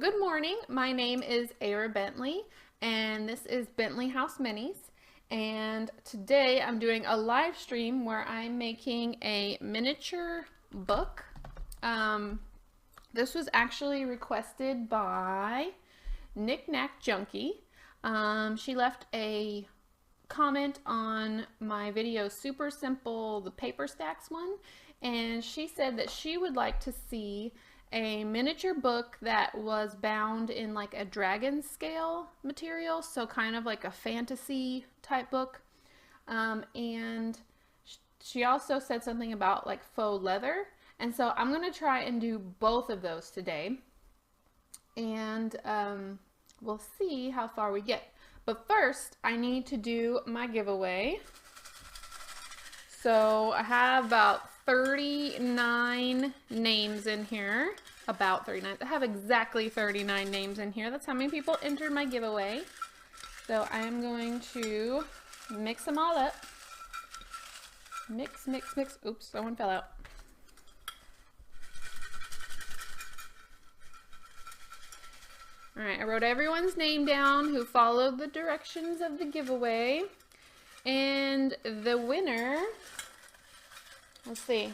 good morning. My name is Ara Bentley, and this is Bentley House Minis. And today I'm doing a live stream where I'm making a miniature book. This was actually requested by Knick Knack Junky. She left a comment on my video Super Simple, the paper stacks one, and she said that she would like to see a miniature book that was bound in like a dragon scale material, so kind of like a fantasy type book. And she also said something about like faux leather, and so I'm gonna try and do both of those today, and we'll see how far we get. But first I need to do my giveaway. So I have about 39 names in here. About 39. I have exactly 39 names in here. That's how many people entered my giveaway. So I am going to mix them all up. Mix, mix, mix. Oops, that one fell out. Alright, I wrote everyone's name down who followed the directions of the giveaway. And the winner, let's see,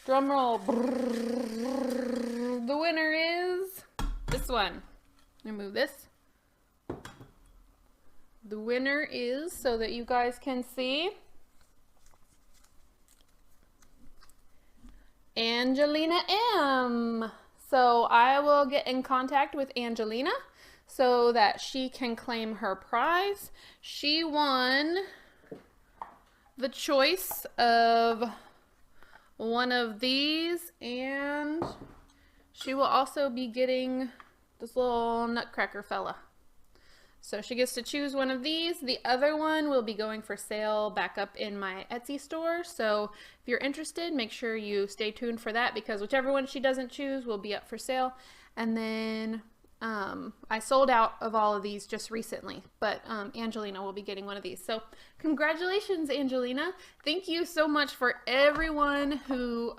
drum roll. The winner is this one. Let me move this. The winner is, so that you guys can see, Angelina M. So I will get in contact with Angelina so that she can claim her prize. She won the choice of one of these, and she will also be getting this little nutcracker fella. So she gets to choose one of these. The other one will be going for sale back up in my Etsy store. So if you're interested, make sure you stay tuned for that, because whichever one she doesn't choose will be up for sale. And then I sold out of all of these just recently, but Angelina will be getting one of these. So congratulations, Angelina. Thank you so much for everyone who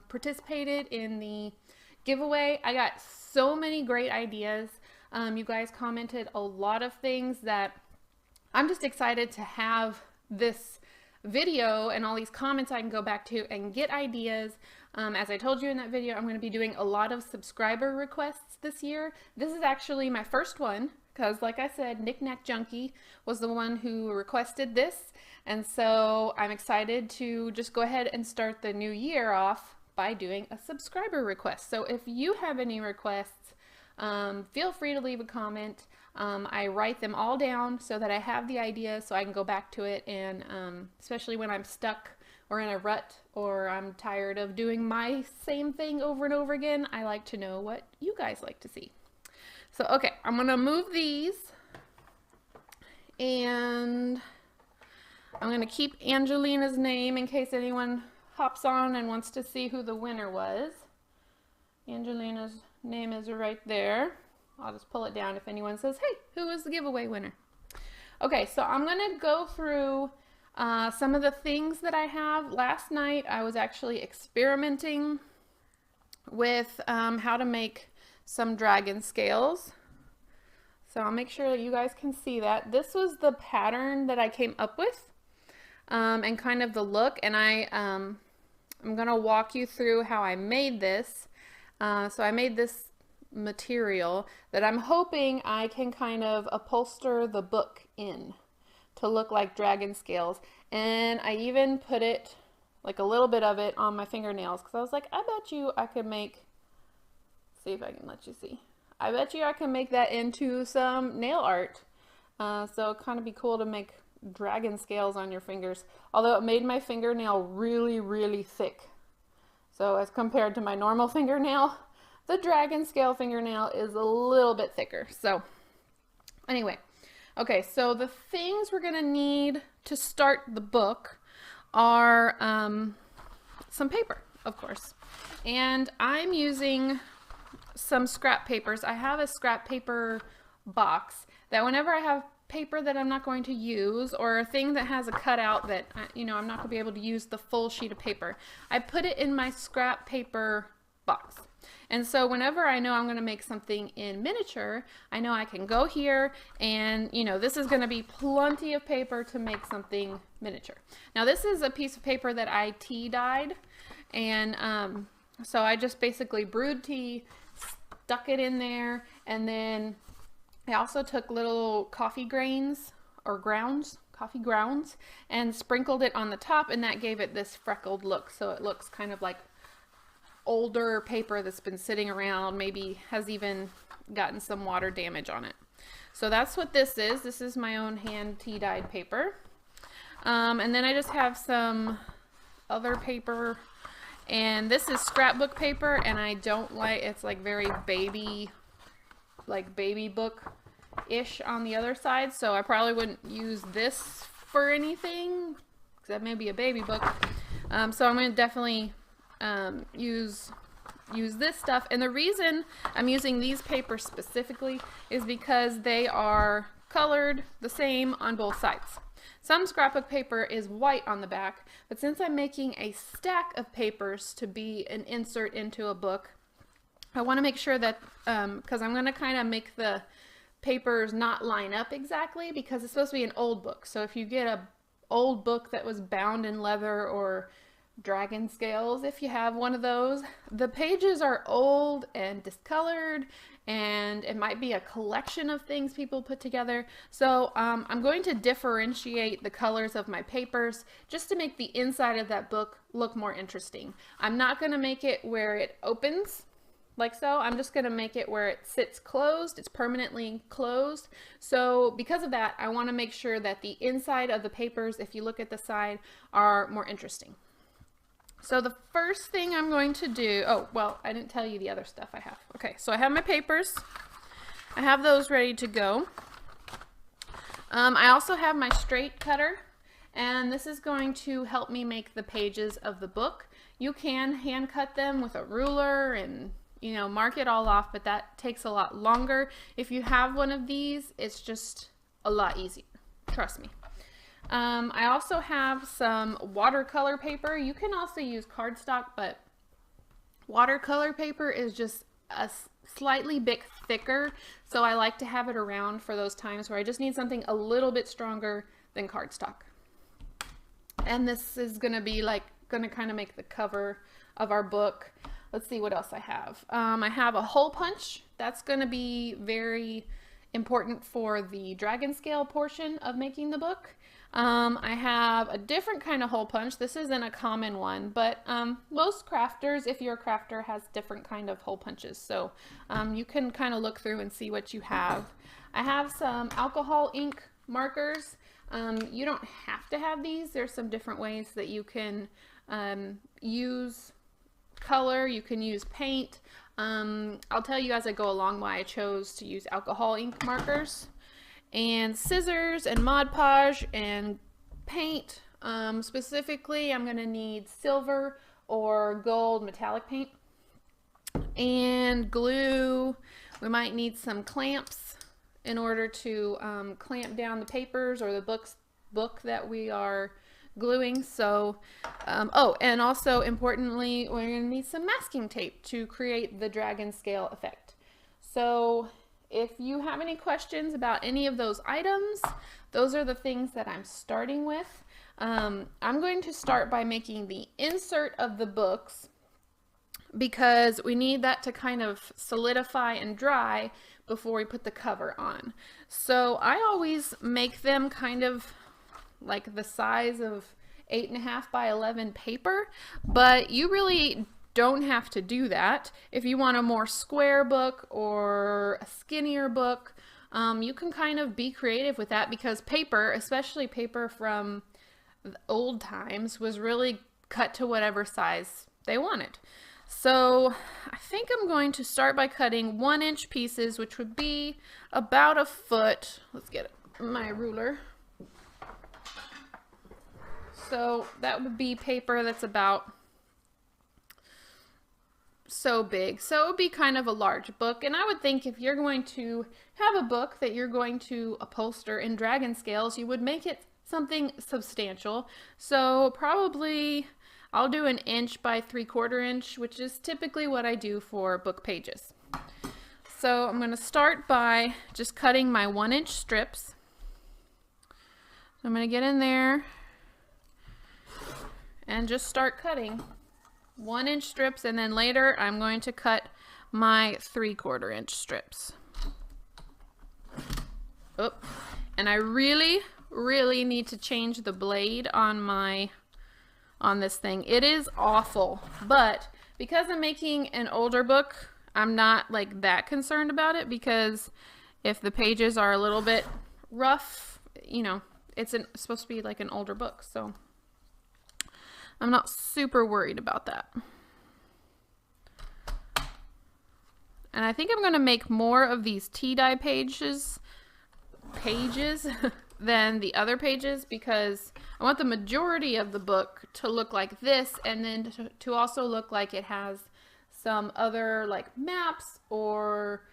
participated in the giveaway. I got so many great ideas. You guys commented a lot of things that I'm just excited to have this video and all these comments I can go back to and get ideas. As I told you in that video, I'm going to be doing a lot of subscriber requests this year. This is actually my first one, because like I said, Knick Knack Junky was the one who requested this, and so I'm excited to just go ahead and start the new year off by doing a subscriber request. So if you have any requests, feel free to leave a comment. I write them all down so that I have the idea so I can go back to it, and especially when I'm stuck or in a rut or I'm tired of doing my same thing over and over again, I like to know what you guys like to see. So okay, I'm gonna move these, and I'm gonna keep Angelina's name in case anyone hops on and wants to see who the winner was. Angelina's name is right there. I'll just pull it down if anyone says, hey, who was the giveaway winner? Okay, so I'm gonna go through some of the things that I have. Last night I was actually experimenting with how to make some dragon scales. So I'll make sure that you guys can see that. This was the pattern that I came up with, and kind of the look, and I'm gonna walk you through how I made this. So I made this material that I'm hoping I can kind of upholster the book in to look like dragon scales, and I even put it, like a little bit of it, on my fingernails, because I was like, I bet you I could make, see if I can let you see, I bet you I can make that into some nail art. So it'd kind of be cool to make dragon scales on your fingers, although it made my fingernail really, really thick. So as compared to my normal fingernail, the dragon scale fingernail is a little bit thicker. So anyway, okay, so the things we're gonna need to start the book are some paper, of course. And I'm using some scrap papers. I have a scrap paper box that whenever I have paper that I'm not going to use, or a thing that has a cutout that, you know, I'm not going to be able to use the full sheet of paper, I put it in my scrap paper box. And so whenever I know I'm going to make something in miniature, I know I can go here and, you know, this is going to be plenty of paper to make something miniature. Now this is a piece of paper that I tea dyed, and so I just basically brewed tea, stuck it in there, and then I also took little coffee grains or grounds, coffee grounds, and sprinkled it on the top, and that gave it this freckled look. So it looks kind of like older paper that's been sitting around, maybe has even gotten some water damage on it. So that's what this is. This is my own hand tea dyed paper. And then I just have some other paper, and this is scrapbook paper, and I don't like, it's like very baby, like baby book-ish on the other side, so I probably wouldn't use this for anything, because that may be a baby book. So I'm going to definitely use this stuff, and the reason I'm using these papers specifically is because they are colored the same on both sides. Some scrapbook paper is white on the back, but since I'm making a stack of papers to be an insert into a book, I want to make sure that, because I'm going to kind of make the papers not line up exactly, because it's supposed to be an old book. So if you get a old book that was bound in leather or dragon scales, if you have one of those, the pages are old and discolored, and it might be a collection of things people put together. So I'm going to differentiate the colors of my papers just to make the inside of that book look more interesting. I'm not going to make it where it opens like so. I'm just going to make it where it sits closed. It's permanently closed. So because of that, I want to make sure that the inside of the papers, if you look at the side, are more interesting. So the first thing I'm going to do, oh, well, I didn't tell you the other stuff I have. Okay, so I have my papers. I have those ready to go. I also have my straight cutter, and this is going to help me make the pages of the book. You can hand cut them with a ruler and, you know, mark it all off, but that takes a lot longer. If you have one of these, it's just a lot easier. Trust me. I also have some watercolor paper. You can also use cardstock, but watercolor paper is just a slightly bit thicker, so I like to have it around for those times where I just need something a little bit stronger than cardstock. And this is going to be like, going to kind of make the cover of our book. Let's see what else I have. I have a hole punch. That's going to be very important for the dragon scale portion of making the book. I have a different kind of hole punch. This isn't a common one, but most crafters, if you're a crafter, has different kind of hole punches. So you can kind of look through and see what you have. I have some alcohol ink markers. You don't have to have these. There's some different ways that you can use color. You can use paint. I'll tell you as I go along why I chose to use alcohol ink markers. And scissors and Mod Podge and paint. Specifically, I'm going to need silver or gold metallic paint. And glue. We might need some clamps in order to clamp down the papers or the book that we are gluing. So, oh, and also importantly, we're going to need some masking tape to create the dragon scale effect. So if you have any questions about any of those items, those are the things that I'm starting with. I'm going to start by making the insert of the books because we need that to kind of solidify and dry before we put the cover on. So I always make them kind of like the size of 8.5 by 11 paper, but you really don't have to do that. If you want a more square book or a skinnier book, you can kind of be creative with that because paper, especially paper from the old times, was really cut to whatever size they wanted. So I think I'm going to start by cutting 1-inch pieces, which would be about a foot. Let's get my ruler. So that would be paper that's about so big. So it would be kind of a large book. And I would think if you're going to have a book that you're going to upholster in dragon scales, you would make it something substantial. So probably I'll do an 1" by 3/4 inch, which is typically what I do for book pages. So I'm going to start by just cutting my 1" strips. So I'm going to get in there and just start cutting 1" strips, and then later I'm going to cut my 3/4 inch strips. Oh, and I really need to change the blade on this thing. It is awful, but because I'm making an older book, I'm not like that concerned about it, because if the pages are a little bit rough, you know, it's supposed to be like an older book, so I'm not super worried about that. And I think I'm going to make more of these tea dye pages than the other pages, because I want the majority of the book to look like this, and then to also look like it has some other like maps or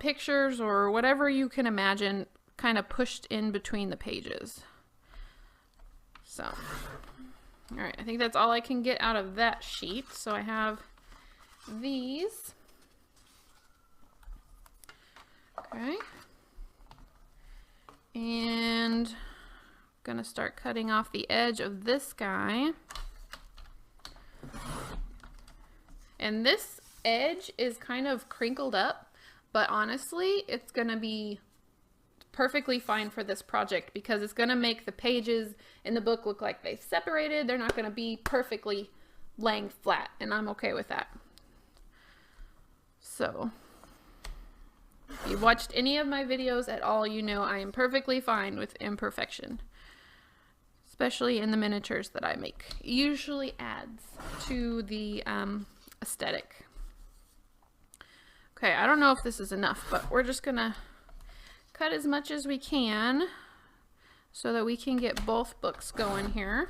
pictures or whatever you can imagine kind of pushed in between the pages. So, all right, I think that's all I can get out of that sheet. So I have these. Okay. And I'm gonna start cutting off the edge of this guy. And this edge is kind of crinkled up, but honestly, it's gonna be perfectly fine for this project, because it's gonna make the pages in the book look like they separated. They're not gonna be perfectly laying flat, and I'm okay with that. So, if you've watched any of my videos at all, you know I am perfectly fine with imperfection, especially in the miniatures that I make. It usually adds to the aesthetic. Okay, I don't know if this is enough, but we're just gonna cut as much as we can so that we can get both books going here.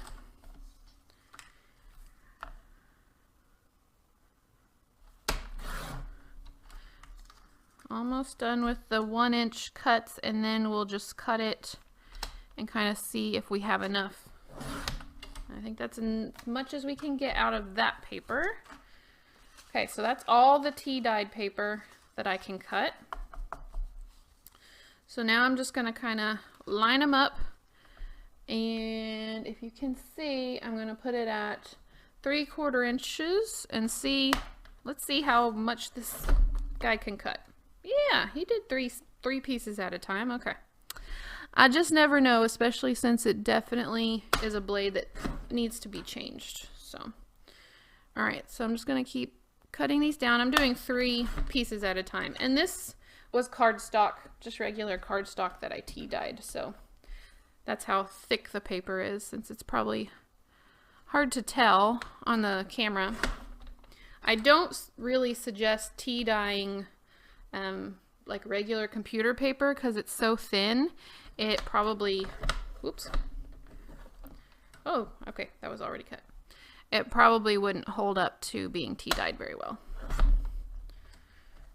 Almost done with the 1" cuts, and then we'll just cut it and kind of see if we have enough. I think that's as much as we can get out of that paper. Okay, so that's all the tea dyed paper that I can cut. So now I'm just going to kind of line them up, and if you can see, I'm going to put it at 3/4 inches and see, let's see how much this guy can cut. Yeah, he did three pieces at a time. Okay. I just never know, especially since it definitely is a blade that needs to be changed. So, all right, so I'm just going to keep cutting these down. I'm doing 3 pieces at a time. And this was cardstock, just regular cardstock that I tea dyed. So that's how thick the paper is, since it's probably hard to tell on the camera. I don't really suggest tea dyeing like regular computer paper, because it's so thin. It probably, whoops. Oh, okay, that was already cut. It probably wouldn't hold up to being tea dyed very well,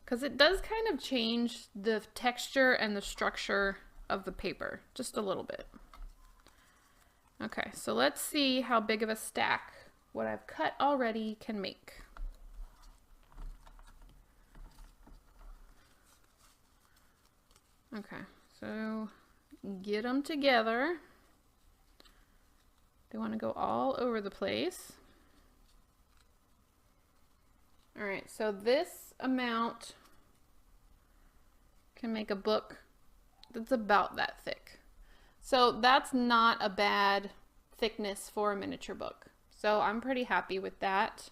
because it does kind of change the texture and the structure of the paper just a little bit. Okay, so let's see how big of a stack what I've cut already can make. Okay, so get them together. They want to go all over the place. All right, so this amount can make a book that's about that thick. So that's not a bad thickness for a miniature book. So I'm pretty happy with that.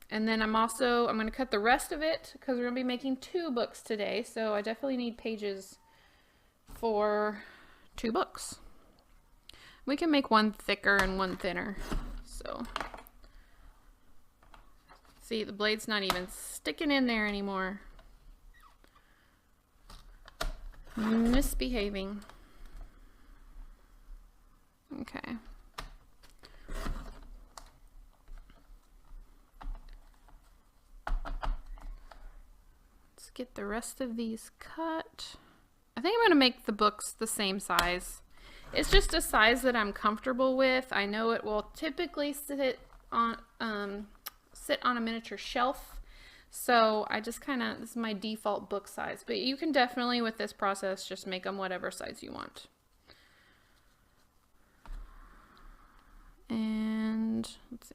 And then I'm going to cut the rest of it, because we're going to be making 2 books today. So I definitely need pages for 2 books. We can make one thicker and one thinner. So, see, the blade's not even sticking in there anymore. Misbehaving. Okay. Get the rest of these cut. I think I'm going to make the books the same size. It's just a size that I'm comfortable with. I know it will typically sit on a miniature shelf. So I just kind of, this is my default book size, but you can definitely with this process just make them whatever size you want. And let's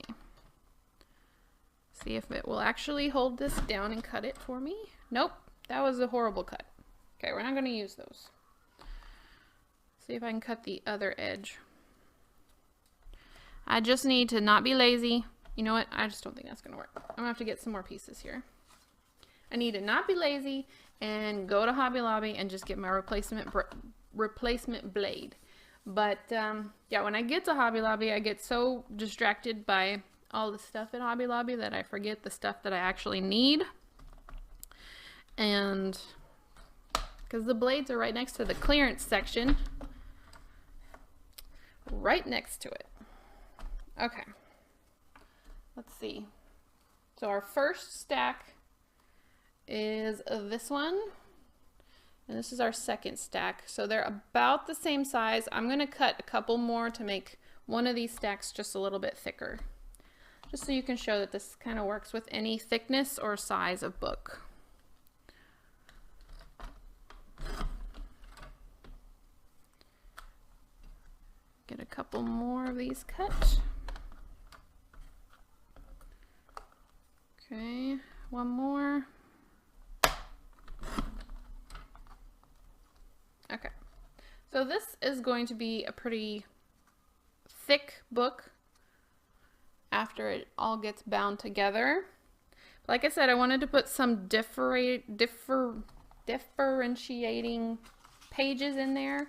see if it will actually hold this down and cut it for me. Nope, that was a horrible cut. Okay, we're not going to use those. See if I can cut the other edge. I just need to not be lazy. You know what? I just don't think that's going to work. I'm going to have to get some more pieces here. I need to not be lazy and go to Hobby Lobby and just get my replacement blade. But yeah, when I get to Hobby Lobby, I get so distracted by all the stuff at Hobby Lobby that I forget the stuff that I actually need. And because the blades are right next to the clearance section, right next to it. Okay, let's see. So our first stack is this one, and this is our second stack. So they're about the same size. I'm going to cut a couple more to make one of these stacks just a little bit thicker, just so you can show that this kind of works with any thickness or size of book. Get a couple more of these cut. Okay, one more. Okay, so this is going to be a pretty thick book after it all gets bound together. Like I said, I wanted to put some differentiating pages in there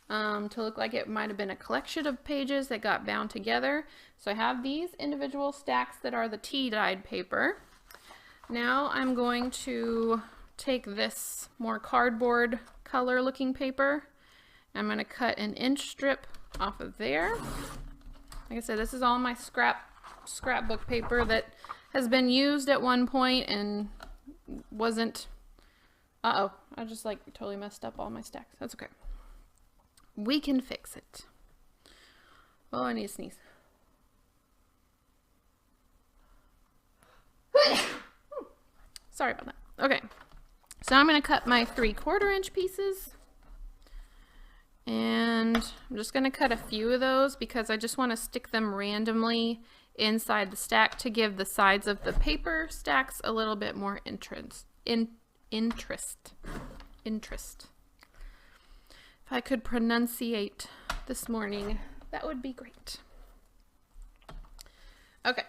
to look like it might have been a collection of pages that got bound together. So I have these individual stacks that are the tea-dyed paper. Now I'm going to take this more cardboard color looking paper. I'm going to cut an inch strip off of there. Like I said, this is all my scrapbook paper that has been used at one point and wasn't. Uh-oh, I just like totally messed up all my stacks. That's okay. We can fix it. Oh, I need to sneeze. Sorry about that. Okay, so I'm going to cut my 3/4 inch pieces, and I'm just going to cut a few of those because I just want to stick them randomly inside the stack to give the sides of the paper stacks a little bit more interest. If I could pronunciate this morning, that would be great. Okay,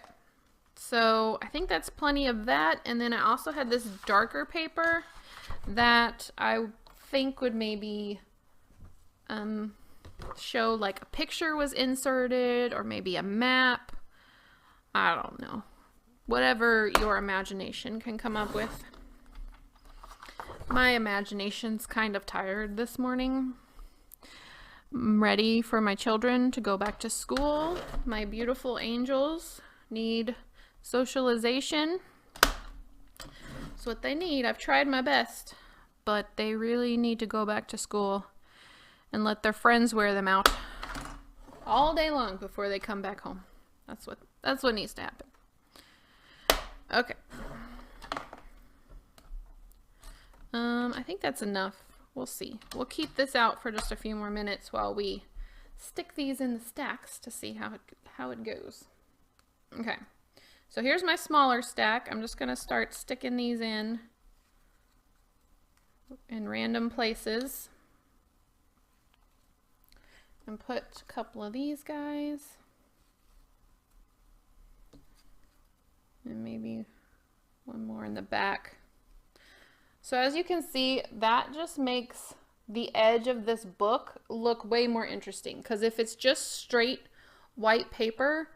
so I think that's plenty of that. And then I also had this darker paper that I think would maybe show like a picture was inserted, or maybe a map. I don't know. Whatever your imagination can come up with. My imagination's kind of tired this morning. I'm ready for my children to go back to school. My beautiful angels need socialization. That's what they need. I've tried my best, but they really need to go back to school and let their friends wear them out all day long before they come back home. That's what needs to happen. Okay. I think that's enough. We'll see. We'll keep this out for just a few more minutes while we stick these in the stacks to see how it goes. Okay. So here's my smaller stack. I'm just going to start sticking these in random places. And put a couple of these guys. And maybe one more in the back. So as you can see, that just makes the edge of this book look way more interesting. Because if it's just straight white paper,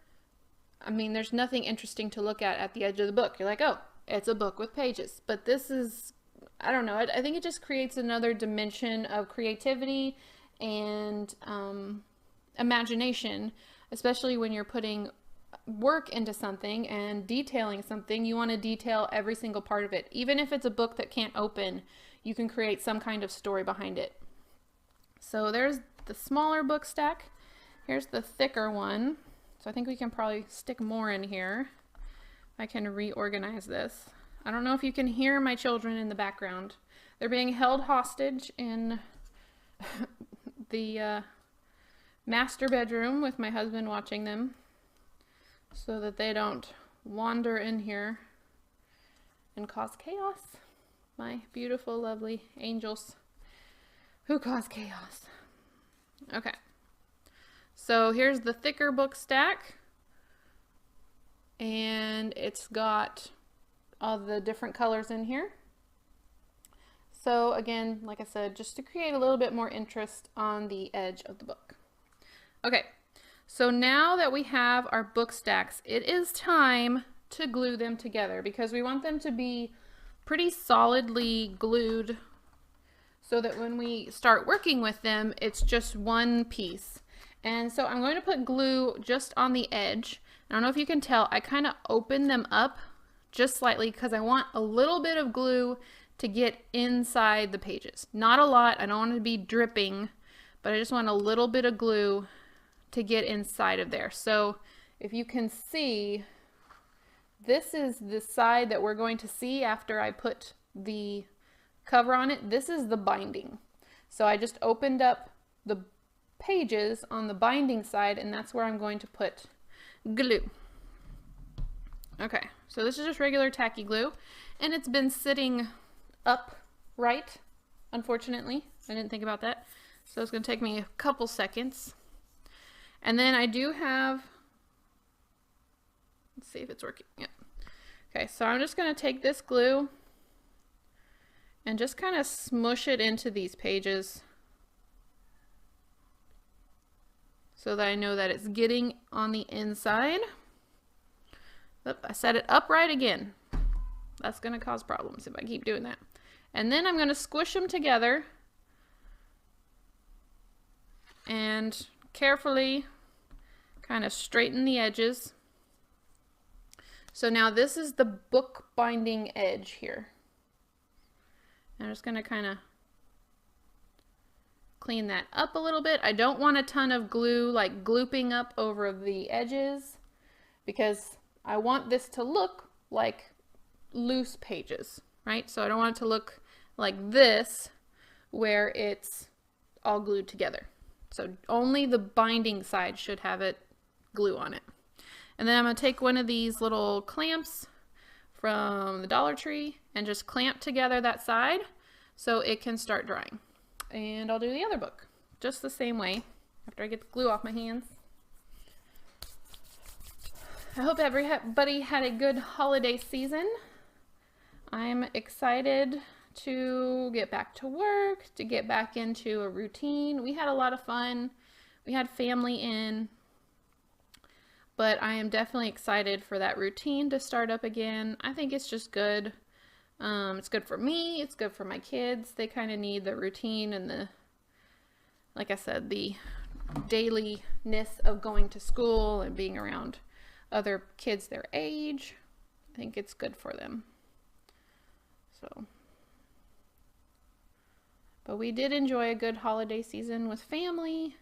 I mean, there's nothing interesting to look at the edge of the book. You're like, oh, it's a book with pages. But this is, I don't know, I think it just creates another dimension of creativity and imagination, especially when you're putting work into something and detailing something. You want to detail every single part of it. Even if it's a book that can't open, you can create some kind of story behind it. So there's the smaller book stack. Here's the thicker one. So I think we can probably stick more in here. I can reorganize this. I don't know if you can hear my children in the background. They're being held hostage in the master bedroom with my husband watching them so that they don't wander in here and cause chaos. My beautiful, lovely angels who cause chaos. Okay. So here's the thicker book stack, and it's got all the different colors in here. So again, like I said, just to create a little bit more interest on the edge of the book. Okay, so now that we have our book stacks, it is time to glue them together because we want them to be pretty solidly glued so that when we start working with them, it's just one piece. And so I'm going to put glue just on the edge. I don't know if you can tell, I kind of open them up just slightly because I want a little bit of glue to get inside the pages. Not a lot, I don't want it to be dripping, but I just want a little bit of glue to get inside of there. So if you can see, this is the side that we're going to see after I put the cover on it. This is the binding. So I just opened up the pages on the binding side, and that's where I'm going to put glue. Okay, so this is just regular tacky glue, and it's been sitting upright, unfortunately. I didn't think about that. So it's going to take me a couple seconds. And then I do have, let's see if it's working. Yeah. Okay, so I'm just going to take this glue and just kind of smush it into these pages so that I know that it's getting on the inside. Oop, I set it upright again. That's going to cause problems if I keep doing that. And then I'm going to squish them together and carefully kind of straighten the edges. So now this is the book binding edge here. I'm just going to kind of clean that up a little bit. I don't want a ton of glue like glooping up over the edges because I want this to look like loose pages, right? So I don't want it to look like this where it's all glued together. So only the binding side should have it glue on it. And then I'm going to take one of these little clamps from the Dollar Tree and just clamp together that side so it can start drying. And I'll do the other book just the same way after I get the glue off my hands. I hope everybody had a good holiday season. I'm excited to get back to work, to get back into a routine. We had a lot of fun. We had family in. But I am definitely excited for that routine to start up again. I think it's just good. It's good for me. It's good for my kids. They kind of need the routine and the, like I said, the dailiness of going to school and being around other kids their age. I think it's good for them. So, but we did enjoy a good holiday season with family.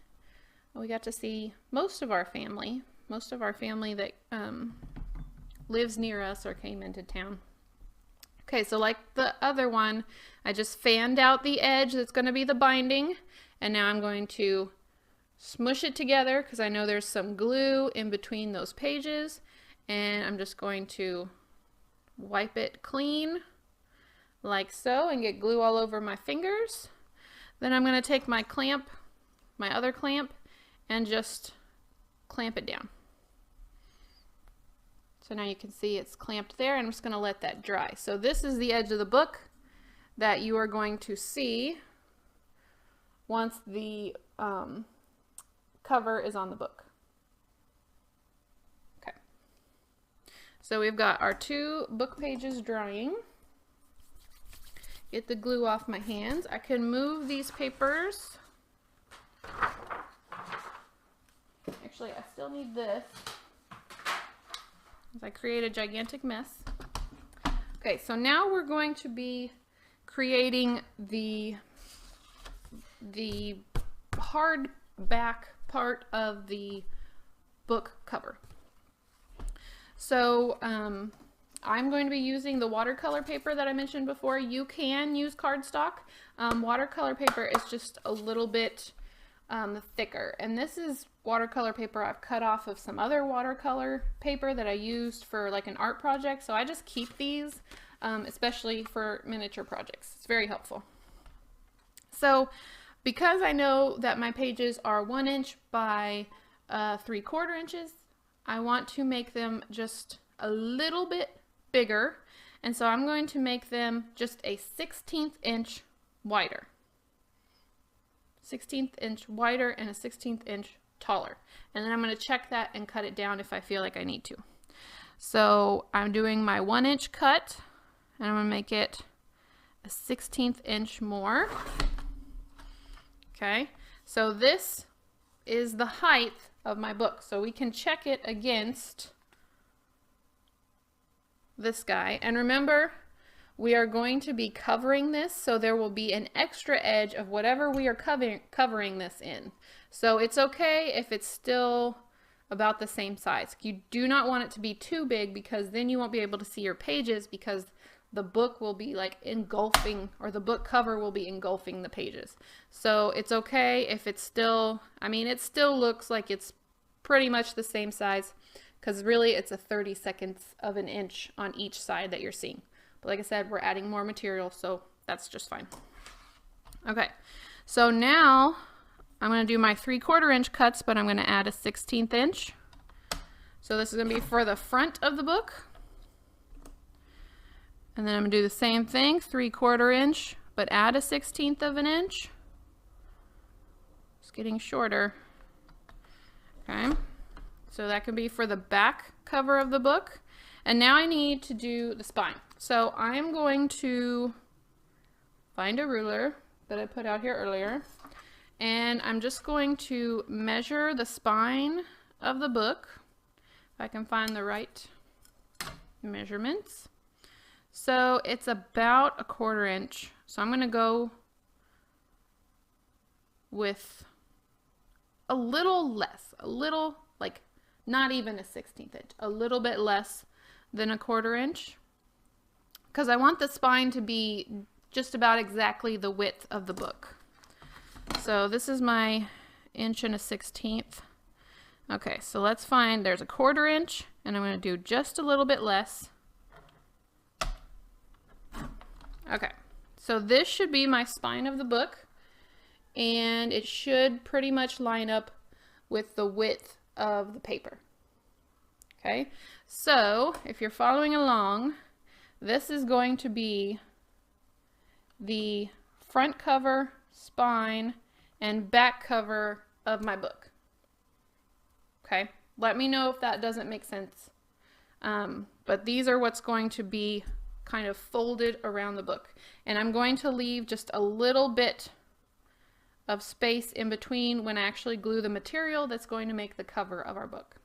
We got to see most of our family that lives near us or came into town. Okay, so like the other one, I just fanned out the edge that's going to be the binding, and now I'm going to smush it together because I know there's some glue in between those pages, and I'm just going to wipe it clean like so and get glue all over my fingers. Then I'm going to take my clamp, my other clamp, and just clamp it down. So now you can see it's clamped there, and I'm just going to let that dry. So this is the edge of the book that you are going to see once the cover is on the book. Okay. So we've got our 2 book pages drying. Get the glue off my hands. I can move these papers. Actually, I still need this, as I create a gigantic mess. Okay, so now we're going to be creating the hard back part of the book cover. So I'm going to be using the watercolor paper that I mentioned before. You can use cardstock. Watercolor paper is just a little bit thicker, and this is watercolor paper I've cut off of some other watercolor paper that I used for like an art project, so I just keep these, especially for miniature projects. It's very helpful. So because I know that my pages are 1 inch by 3/4 inches, I want to make them just a little bit bigger, and so I'm going to make them just a 1/16 inch wider. 1/16 inch wider and a 1/16 inch taller. And then I'm going to check that and cut it down if I feel like I need to. So I'm doing my 1 inch cut, and I'm going to make it a 1/16 inch more. Okay, so this is the height of my book. So we can check it against this guy. And remember, we are going to be covering this, so there will be an extra edge of whatever we are covering this in. So it's okay if it's still about the same size. You do not want it to be too big, because then you won't be able to see your pages, because the book will be like engulfing, or the book cover will be engulfing the pages. So it's okay if it's still, I mean, it still looks like it's pretty much the same size, because really it's a 32nd of an inch on each side that you're seeing. But like I said, we're adding more material, so that's just fine. Okay, so now I'm going to do my 3/4 inch cuts, but I'm going to add a 1/16 inch. So this is going to be for the front of the book. And then I'm going to do the same thing, 3/4 inch, but add a 1/16 of an inch. It's getting shorter. Okay, so that can be for the back cover of the book. And now I need to do the spine. So I'm going to find a ruler that I put out here earlier, and I'm just going to measure the spine of the book, if I can find the right measurements. So it's about a 1/4 inch. So I'm going to go with a little less, a little, like not even a 1/16 inch, a little bit less than a 1/4 inch, because I want the spine to be just about exactly the width of the book. So this is my 1 1/16. Okay, so let's find, there's a 1/4 inch, and I'm going to do just a little bit less. Okay, so this should be my spine of the book, and it should pretty much line up with the width of the paper. Okay, so if you're following along, this is going to be the front cover, spine, and back cover of my book. Okay, let me know if that doesn't make sense. But these are what's going to be kind of folded around the book. And I'm going to leave just a little bit of space in between when I actually glue the material that's going to make the cover of our book.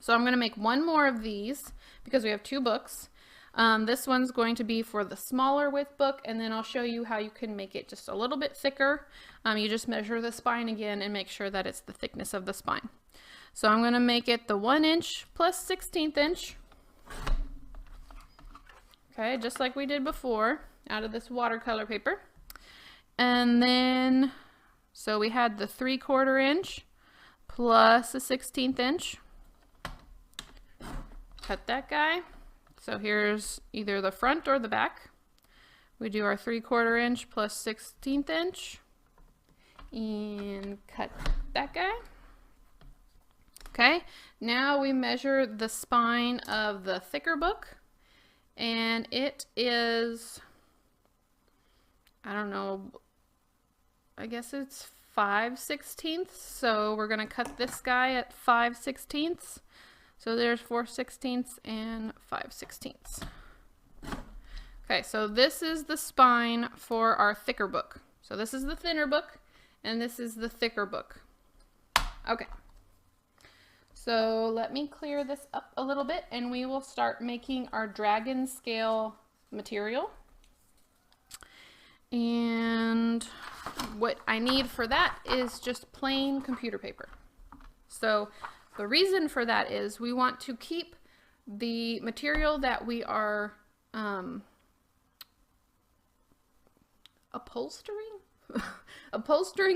So I'm going to make one more of these because we have 2 books. This one's going to be for the smaller width book, and then I'll show you how you can make it just a little bit thicker. You just measure the spine again and make sure that it's the thickness of the spine. So I'm going to make it the 1 inch plus 1/16 inch. Okay, just like we did before, out of this watercolor paper. And then, so we had the 3/4 inch plus a 1/16 inch. Cut that guy. So here's either the front or the back. We do our 3/4 inch plus 1/16 inch and cut that guy. Okay, now we measure the spine of the thicker book, and it is, I don't know, I guess it's 5/16. So we're gonna cut this guy at 5/16. So there's 4/16 and 5/16. Okay, so this is the spine for our thicker book. So this is the thinner book, and this is the thicker book. Okay, so let me clear this up a little bit, and we will start making our dragon scale material. And what I need for that is just plain computer paper. So the reason for that is we want to keep the material that we are upholstering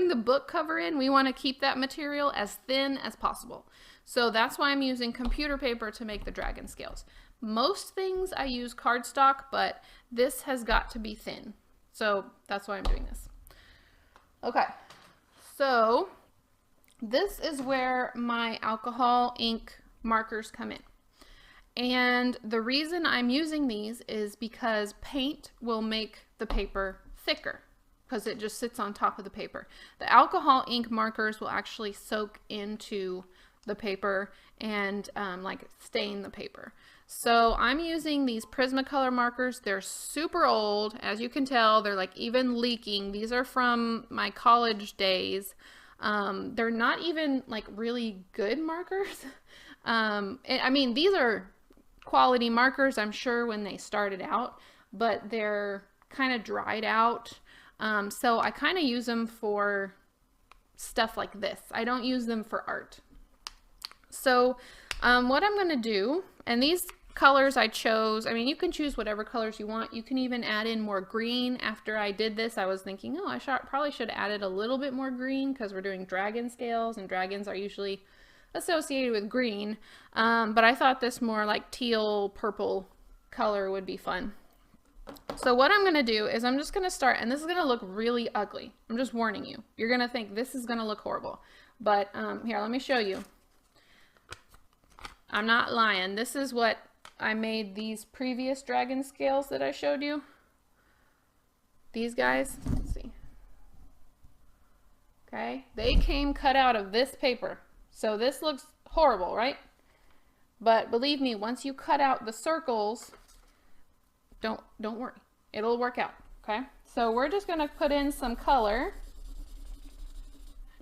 the book cover in. We want to keep that material as thin as possible. So that's why I'm using computer paper to make the dragon scales. Most things I use cardstock, but this has got to be thin. So that's why I'm doing this. Okay, so this is where my alcohol ink markers come in. And the reason I'm using these is because paint will make the paper thicker because it just sits on top of the paper. The alcohol ink markers will actually soak into the paper and like stain the paper. So I'm using these Prismacolor markers. They're super old. As you can tell, they're like even leaking. These are from my college days. They're not even like really good markers. I mean, these are quality markers, I'm sure, when they started out, but they're kind of dried out. So I kind of use them for stuff like this. I don't use them for art. So what I'm going to do, and these colors I chose, I mean, you can choose whatever colors you want. You can even add in more green. After I did this, I was thinking, oh, I probably should have added a little bit more green because we're doing dragon scales, and dragons are usually associated with green. But I thought this more like teal purple color would be fun. So what I'm going to do is I'm just going to start, and this is going to look really ugly. I'm just warning you. You're going to think this is going to look horrible. But here, let me show you. I'm not lying. This is what I made these previous dragon scales that I showed you. These guys, let's see. Okay, they came cut out of this paper. So this looks horrible, right? But believe me, once you cut out the circles, don't worry. It'll work out, okay? So we're just gonna put in some color,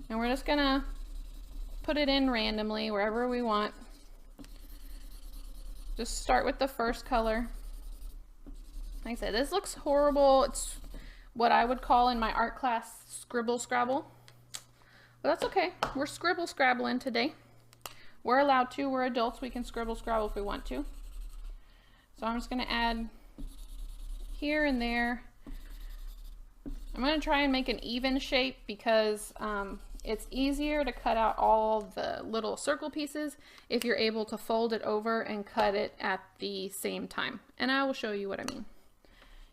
and we're just gonna put it in randomly wherever we want. Just start with the first color. Like I said, this looks horrible. It's what I would call in my art class scribble scrabble. But that's okay. We're scribble scrabbling today. We're allowed to. We're adults. We can scribble scrabble if we want to. So I'm just going to add here and there. I'm going to try and make an even shape because it's easier to cut out all the little circle pieces if you're able to fold it over and cut it at the same time. And I will show you what I mean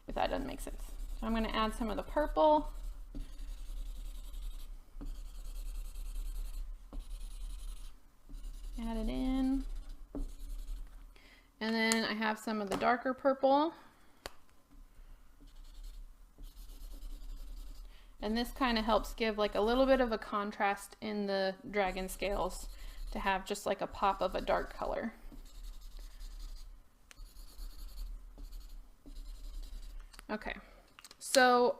if that doesn't make sense. So I'm going to add some of the purple. Add it in. And then I have some of the darker purple. And this kind of helps give like a little bit of a contrast in the dragon scales to have just like a pop of a dark color. Okay. So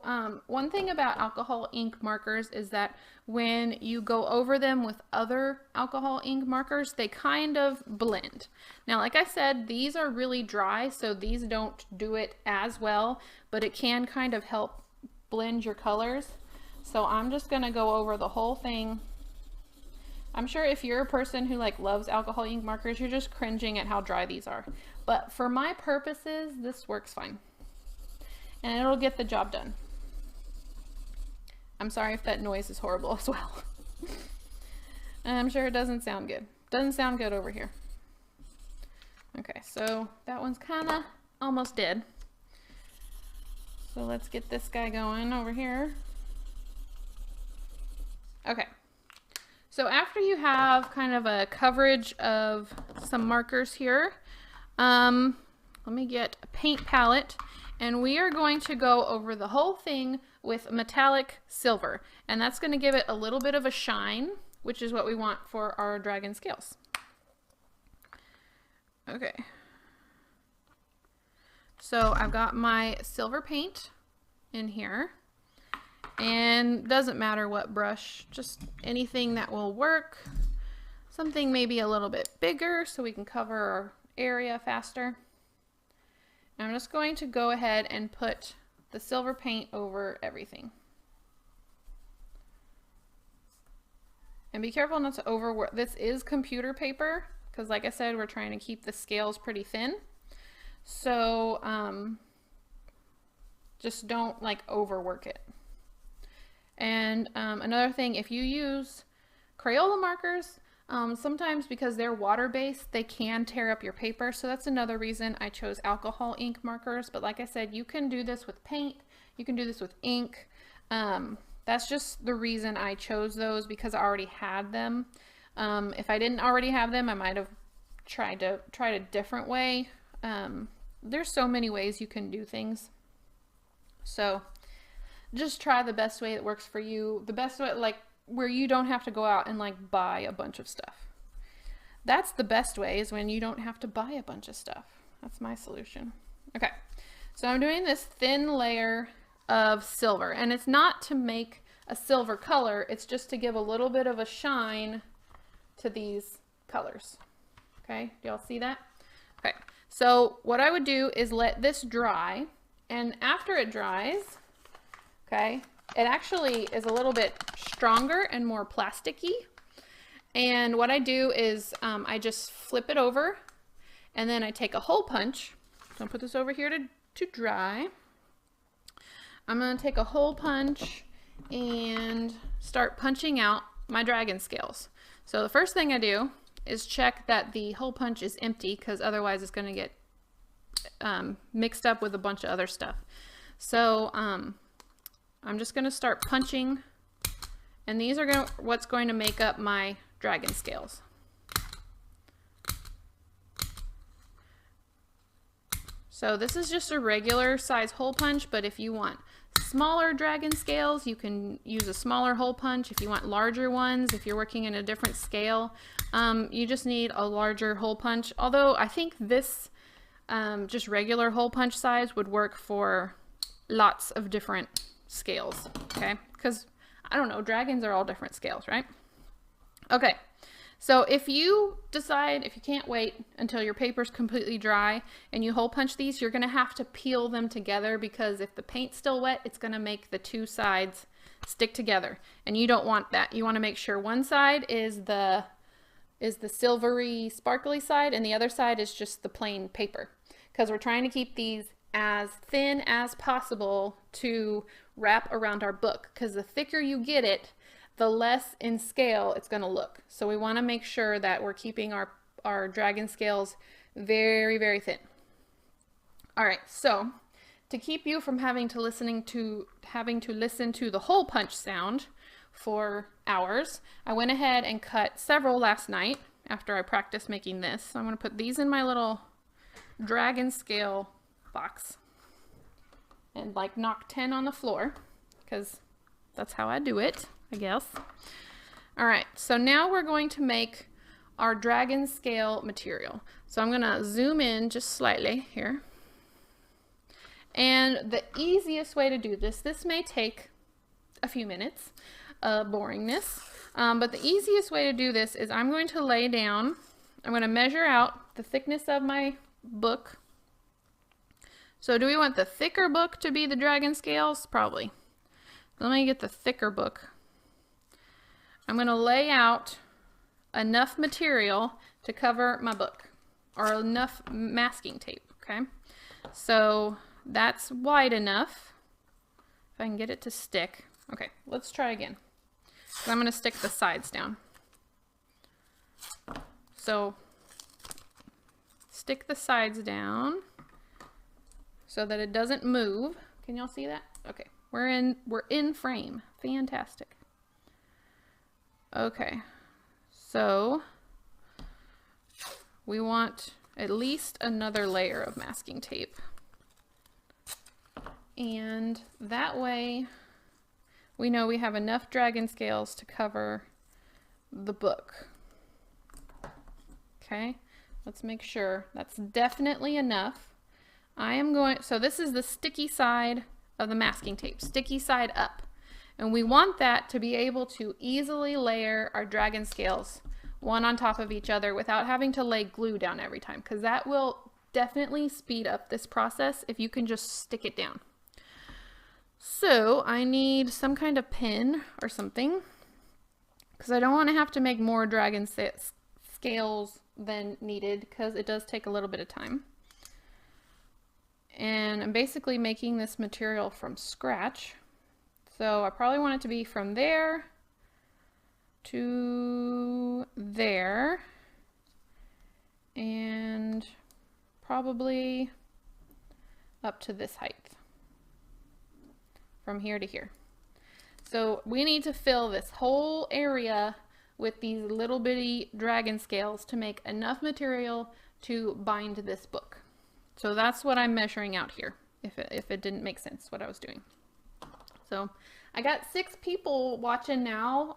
one thing about alcohol ink markers is that when you go over them with other alcohol ink markers, they kind of blend. Now, like I said, these are really dry, so these don't do it as well, but it can kind of help blend your colors. So I'm just going to go over the whole thing. I'm sure if you're a person who like loves alcohol ink markers, you're just cringing at how dry these are. But for my purposes, this works fine. And it'll get the job done. I'm sorry if that noise is horrible as well. And I'm sure it doesn't sound good. Doesn't sound good over here. Okay, so that one's kind of almost dead. So let's get this guy going over here. Okay. So after you have kind of a coverage of some markers here, let me get a paint palette. And we are going to go over the whole thing with metallic silver. And that's going to give it a little bit of a shine, which is what we want for our dragon scales. Okay. So I've got my silver paint in here. And doesn't matter what brush, just anything that will work. Something maybe a little bit bigger so we can cover our area faster. I'm just going to go ahead and put the silver paint over everything. And be careful not to overwork. This is computer paper because, like I said, we're trying to keep the scales pretty thin. So just don't like overwork it. And another thing, if you use Crayola markers, sometimes because they're water-based, they can tear up your paper. So that's another reason I chose alcohol ink markers. But like I said, you can do this with paint. You can do this with ink. That's just the reason I chose those, because I already had them. If I didn't already have them, I might have tried a different way. There's so many ways you can do things. So just try the best way that works for you. The best way, like where you don't have to go out and like buy a bunch of stuff. That's the best way, is when you don't have to buy a bunch of stuff. That's my solution. Okay, so I'm doing this thin layer of silver, and it's not to make a silver color, it's just to give a little bit of a shine to these colors. Okay, do y'all see that? Okay, so what I would do is let this dry, and after it dries, okay, it actually is a little bit stronger and more plasticky. And what I do is I just flip it over, and then I take a hole punch. So I'll put this over here to dry. I'm going to take a hole punch and start punching out my dragon scales. So the first thing I do is check that the hole punch is empty, because otherwise it's going to get mixed up with a bunch of other stuff. So I'm just going to start punching, and these are what's going to make up my dragon scales. So this is just a regular size hole punch, but if you want smaller dragon scales, you can use a smaller hole punch. If you want larger ones, if you're working in a different scale, you just need a larger hole punch. Although I think this just regular hole punch size would work for lots of different scales, okay? Because, I don't know, dragons are all different scales, right? Okay. So if you decide, if you can't wait until your paper's completely dry and you hole punch these, you're going to have to peel them together, because if the paint's still wet, it's going to make the two sides stick together, and you don't want that. You want to make sure one side is the silvery sparkly side and the other side is just the plain paper, because we're trying to keep these as thin as possible to wrap around our book, because the thicker you get it, the less in scale it's going to look. So we want to make sure that we're keeping our dragon scales very, very thin. All right, so to keep you from having to listen to the hole punch sound for hours, I went ahead and cut several last night after I practiced making this. So I'm going to put these in my little dragon scale box and like knock 10 on the floor, because that's how I do it, I guess. All right, so now we're going to make our dragon scale material. So I'm gonna zoom in just slightly here. And the easiest way to do this may take a few minutes of boringness, but the easiest way to do this is I'm going to lay down, I'm going to measure out the thickness of my book. So do we want the thicker book to be the dragon scales? Probably. Let me get the thicker book. I'm going to lay out enough material to cover my book, or enough masking tape, okay? So that's wide enough. If I can get it to stick. Okay, let's try again. So I'm going to stick the sides down. So stick the sides down so that it doesn't move. Can y'all see that? Okay, we're in frame. Fantastic. Okay, so we want at least another layer of masking tape. And that way we know we have enough dragon scales to cover the book. Okay, let's make sure that's definitely enough. So this is the sticky side of the masking tape, sticky side up. And we want that to be able to easily layer our dragon scales one on top of each other without having to lay glue down every time, because that will definitely speed up this process if you can just stick it down. So I need some kind of pin or something, because I don't want to have to make more dragon scales than needed, because it does take a little bit of time. And I'm basically making this material from scratch. So I probably want it to be from there to there, and probably up to this height, from here to here. So we need to fill this whole area with these little bitty dragon scales to make enough material to bind this book. So that's what I'm measuring out here, if it didn't make sense what I was doing. So I got 6 people watching now.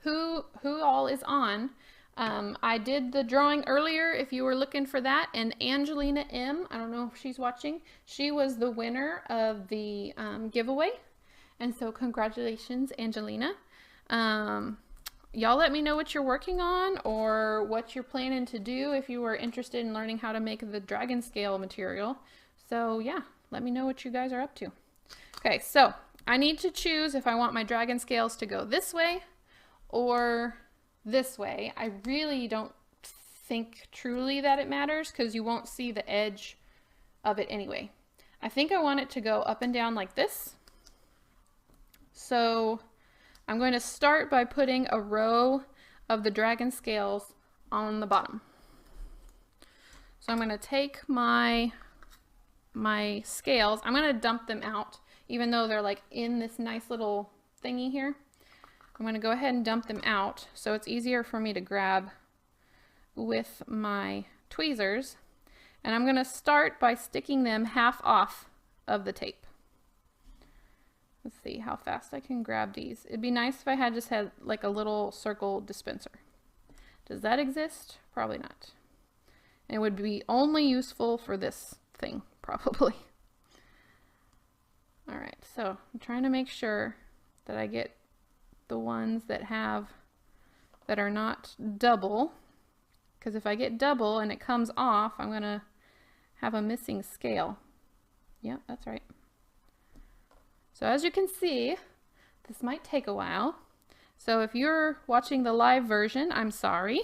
Who all is on? I did the drawing earlier if you were looking for that, and Angelina M, I don't know if she's watching, she was the winner of the giveaway. And so congratulations, Angelina. Y'all let me know what you're working on or what you're planning to do if you were interested in learning how to make the dragon scale material. So yeah, let me know what you guys are up to. Okay, so I need to choose if I want my dragon scales to go this way or this way. I really don't think truly that it matters, because you won't see the edge of it anyway. I think I want it to go up and down like this. So I'm going to start by putting a row of the dragon scales on the bottom. So I'm going to take my scales. I'm going to dump them out, even though they're like in this nice little thingy here. I'm going to go ahead and dump them out so it's easier for me to grab with my tweezers. And I'm going to start by sticking them half off of the tape. Let's see how fast I can grab these. It'd be nice if I had just had like a little circle dispenser. Does that exist? Probably not. And it would be only useful for this thing, probably. All right, so I'm trying to make sure that I get the ones that are not double, because if I get double and it comes off, I'm gonna have a missing scale. Yep, that's right. So as you can see, this might take a while. So if you're watching the live version, I'm sorry.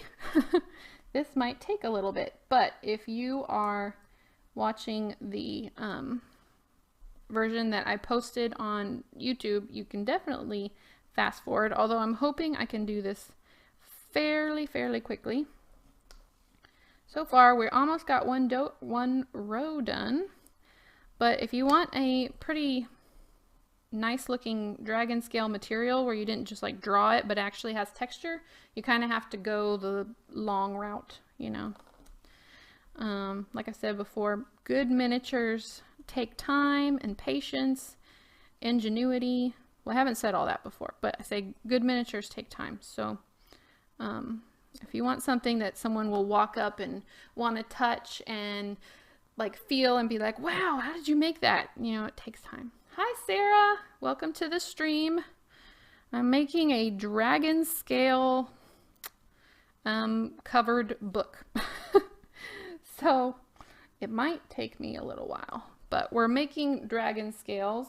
This might take a little bit, but if you are watching the version that I posted on YouTube, you can definitely fast forward, although I'm hoping I can do this fairly quickly. So far, we almost got one row done, but if you want a pretty nice looking dragon scale material where you didn't just like draw it but actually has texture, you kind of have to go the long route, you know. Like I said before, good miniatures take time and patience, ingenuity. Well, I haven't said all that before, but I say good miniatures take time. So if you want something that someone will walk up and want to touch and like feel and be like, wow, how did you make that? You know, it takes time. Hi, Sarah. Welcome to the stream. I'm making a dragon scale covered book. So it might take me a little while, but we're making dragon scales,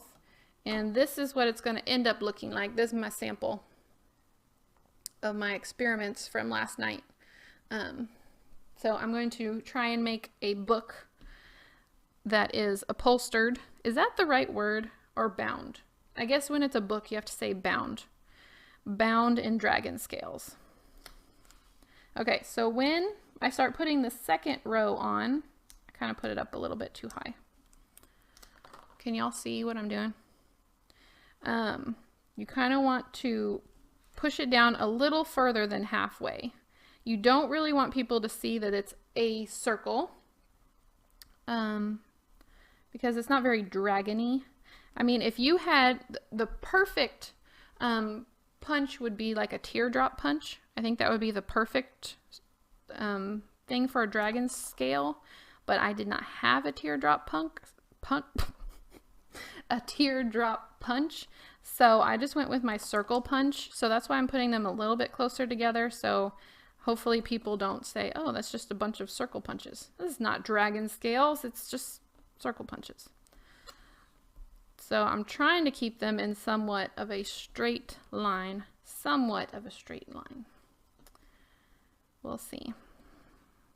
and this is what it's going to end up looking like. This is my sample of my experiments from last night. So I'm going to try and make a book that is upholstered. Is that the right word? Or bound? I guess when it's a book, you have to say bound. Bound in dragon scales. Okay, so when I start putting the second row on, I kind of put it up a little bit too high. Can y'all see what I'm doing? You kind of want to push it down a little further than halfway. You don't really want people to see that it's a circle, because it's not very dragony. I mean, if you had the perfect punch would be like a teardrop punch. I think that would be the perfect thing for a dragon scale, but I did not have a teardrop a teardrop punch, so I just went with my circle punch. So that's why I'm putting them a little bit closer together, so hopefully people don't say, oh, that's just a bunch of circle punches. This is not dragon scales, it's just circle punches. So I'm trying to keep them in somewhat of a straight line. Somewhat of a straight line. We'll see.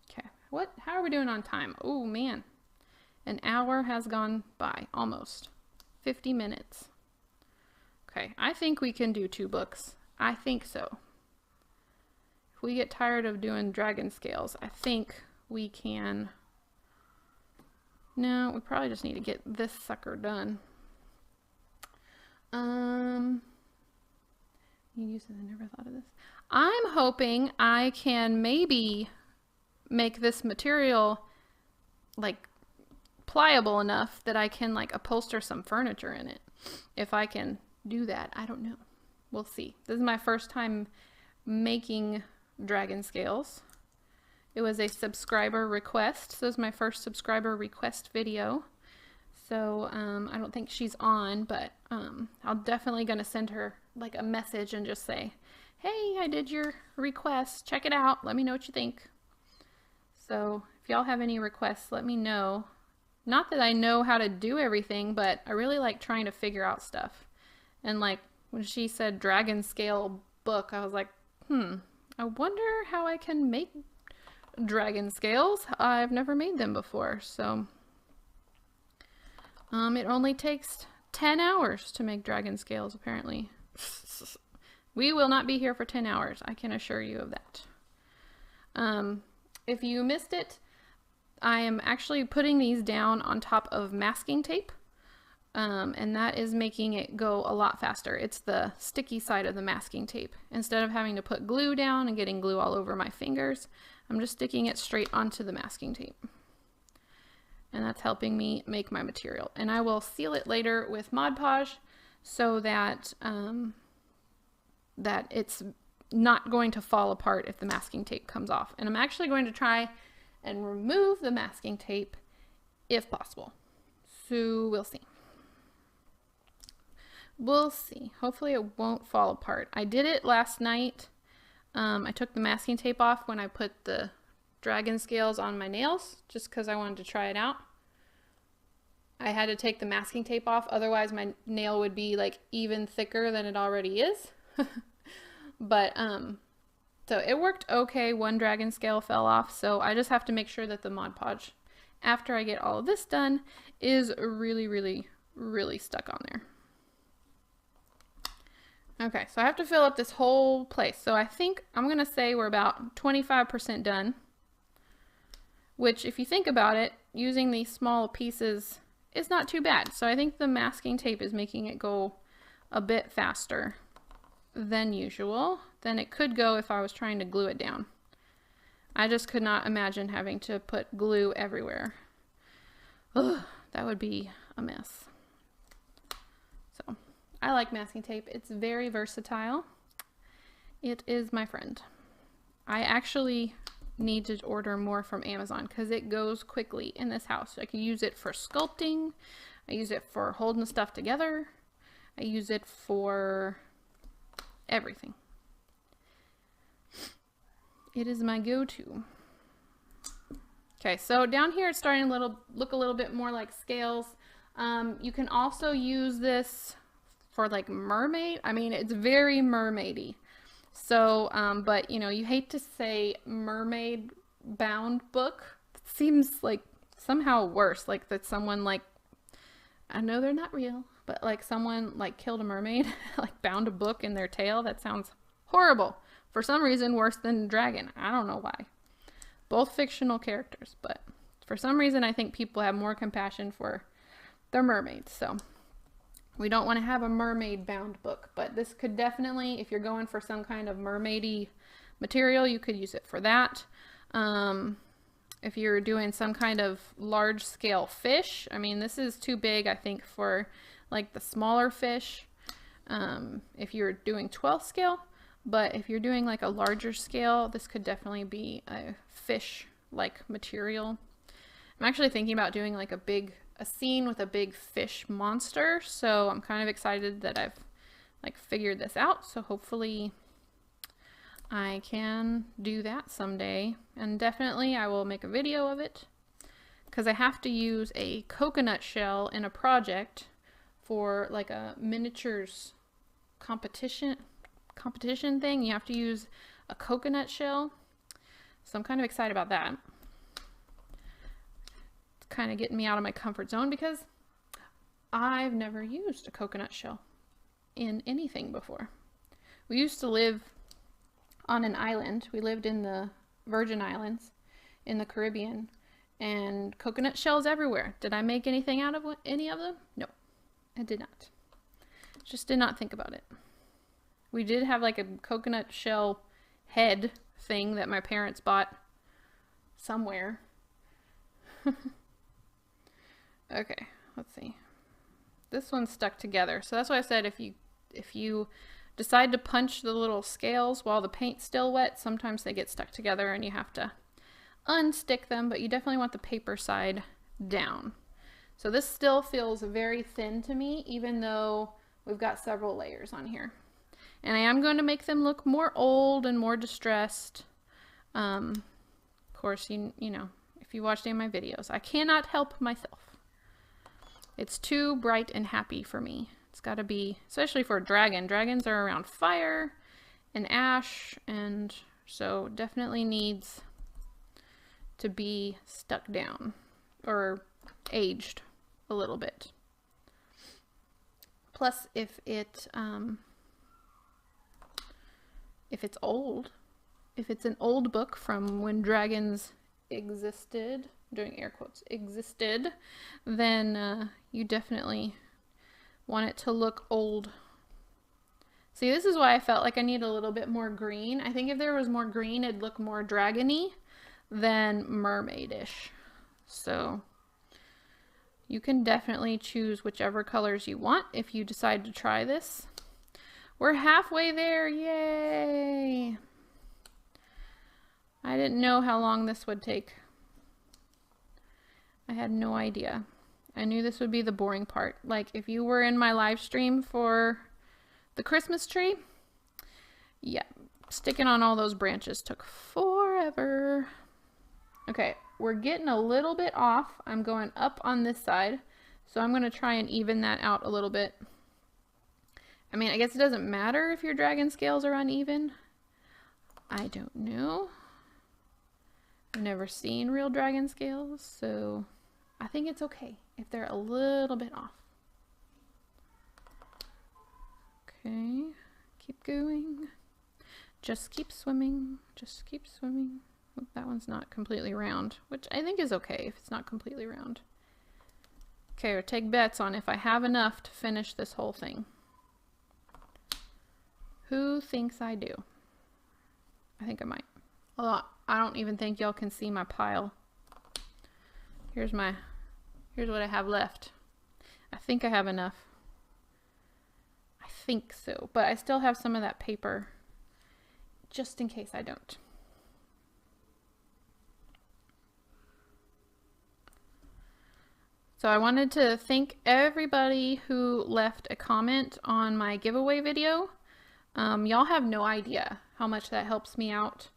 Okay, how are we doing on time? Oh man, an hour has gone by, almost. 50 minutes. Okay, I think we can do 2 books. I think so. If we get tired of doing dragon scales, I think we can. No, we probably just need to get this sucker done. You said I never thought of this. I'm hoping I can maybe make this material like pliable enough that I can like upholster some furniture in it. If I can do that, I don't know. We'll see. This is my first time making dragon scales. It was a subscriber request. So this is my first subscriber request video. So I don't think she's on, but I'm definitely going to send her like a message and just say, hey, I did your request. Check it out. Let me know what you think. So if y'all have any requests, let me know. Not that I know how to do everything, but I really like trying to figure out stuff. And like when she said dragon scale book, I was like, I wonder how I can make dragon scales. I've never made them before. So it only takes 10 hours to make dragon scales, apparently. We will not be here for 10 hours. I can assure you of that. If you missed it, I am actually putting these down on top of masking tape. And that is making it go a lot faster. It's the sticky side of the masking tape. Instead of having to put glue down and getting glue all over my fingers, I'm just sticking it straight onto the masking tape. And that's helping me make my material. And I will seal it later with Mod Podge so that that it's not going to fall apart if the masking tape comes off. And I'm actually going to try and remove the masking tape if possible. So we'll see. We'll see. Hopefully it won't fall apart. I did it last night. I took the masking tape off when I put the dragon scales on my nails, just because I wanted to try it out. I had to take the masking tape off, otherwise my nail would be like even thicker than it already is. But so it worked okay. One dragon scale fell off, so I just have to make sure that the Mod Podge, after I get all of this done, is really, really, really stuck on there. Okay, so I have to fill up this whole place. So I think I'm gonna say we're about 25% done, which if you think about it, using these small pieces is not too bad. So I think the masking tape is making it go a bit faster than usual, than it could go if I was trying to glue it down. I just could not imagine having to put glue everywhere. Ugh, that would be a mess. So I like masking tape. It's very versatile. It is my friend. I actually need to order more from Amazon because it goes quickly in this house. I can use it for sculpting. I use it for holding stuff together. I use it for everything. It is my go-to. Okay, so down here it's starting to look a little bit more like scales. You can also use this for like mermaid. I mean, it's very mermaidy. So, but you know, you hate to say mermaid bound book. It seems like somehow worse, like that someone like, I know they're not real, but like someone like killed a mermaid, like bound a book in their tail. That sounds horrible. For some reason, worse than dragon. I don't know why. Both fictional characters, but for some reason, I think people have more compassion for their mermaids. So we don't want to have a mermaid bound book, but this could definitely, if you're going for some kind of mermaidy material, you could use it for that. If you're doing some kind of large scale fish, I mean, this is too big, I think, for like the smaller fish. If you're doing 12th scale, but if you're doing like a larger scale, this could definitely be a fish like material. I'm actually thinking about doing like a scene with a big fish monster, so I'm kind of excited that I've like figured this out. So hopefully I can do that someday, and definitely I will make a video of it because I have to use a coconut shell in a project for like a miniatures competition thing. You have to use a coconut shell. So I'm kind of excited about that. It's kind of getting me out of my comfort zone because I've never used a coconut shell in anything before. We used to live on an island. We lived in the Virgin Islands in the Caribbean, and coconut shells everywhere. Did I make anything out of any of them? No, I did not. Just did not think about it. We did have like a coconut shell head thing that my parents bought somewhere. Okay, let's see. This one's stuck together. So that's why I said if you decide to punch the little scales while the paint's still wet, sometimes they get stuck together and you have to unstick them, but you definitely want the paper side down. So this still feels very thin to me, even though we've got several layers on here. And I am going to make them look more old and more distressed. Of course, you know, if you watched any of my videos, I cannot help myself. It's too bright and happy for me. It's got to be, especially for a dragon. Dragons are around fire and ash, and so definitely needs to be stuck down or aged a little bit. Plus, if it's old, if it's an old book from when dragons existed, doing air quotes, existed, then you definitely want it to look old. See, this is why I felt like I need a little bit more green. I think if there was more green, it'd look more dragony than mermaidish. So you can definitely choose whichever colors you want if you decide to try this. We're halfway there, yay! I didn't know how long this would take. I had no idea. I knew this would be the boring part. Like if you were in my live stream for the Christmas tree, yeah, sticking on all those branches took forever. Okay, we're getting a little bit off. I'm going up on this side, so I'm going to try and even that out a little bit. I mean, I guess it doesn't matter if your dragon scales are uneven. I don't know. I've never seen real dragon scales, so I think it's okay if they're a little bit off. Okay, keep going. Just keep swimming. Just keep swimming. Oh, that one's not completely round, which I think is okay if it's not completely round. Okay, or take bets on if I have enough to finish this whole thing. Who thinks I do? I think I might. Although I don't even think y'all can see my pile. Here's what I have left. I think I have enough. I think so, but I still have some of that paper just in case I don't. So I wanted to thank everybody who left a comment on my giveaway video. Y'all have no idea how much that helps me out.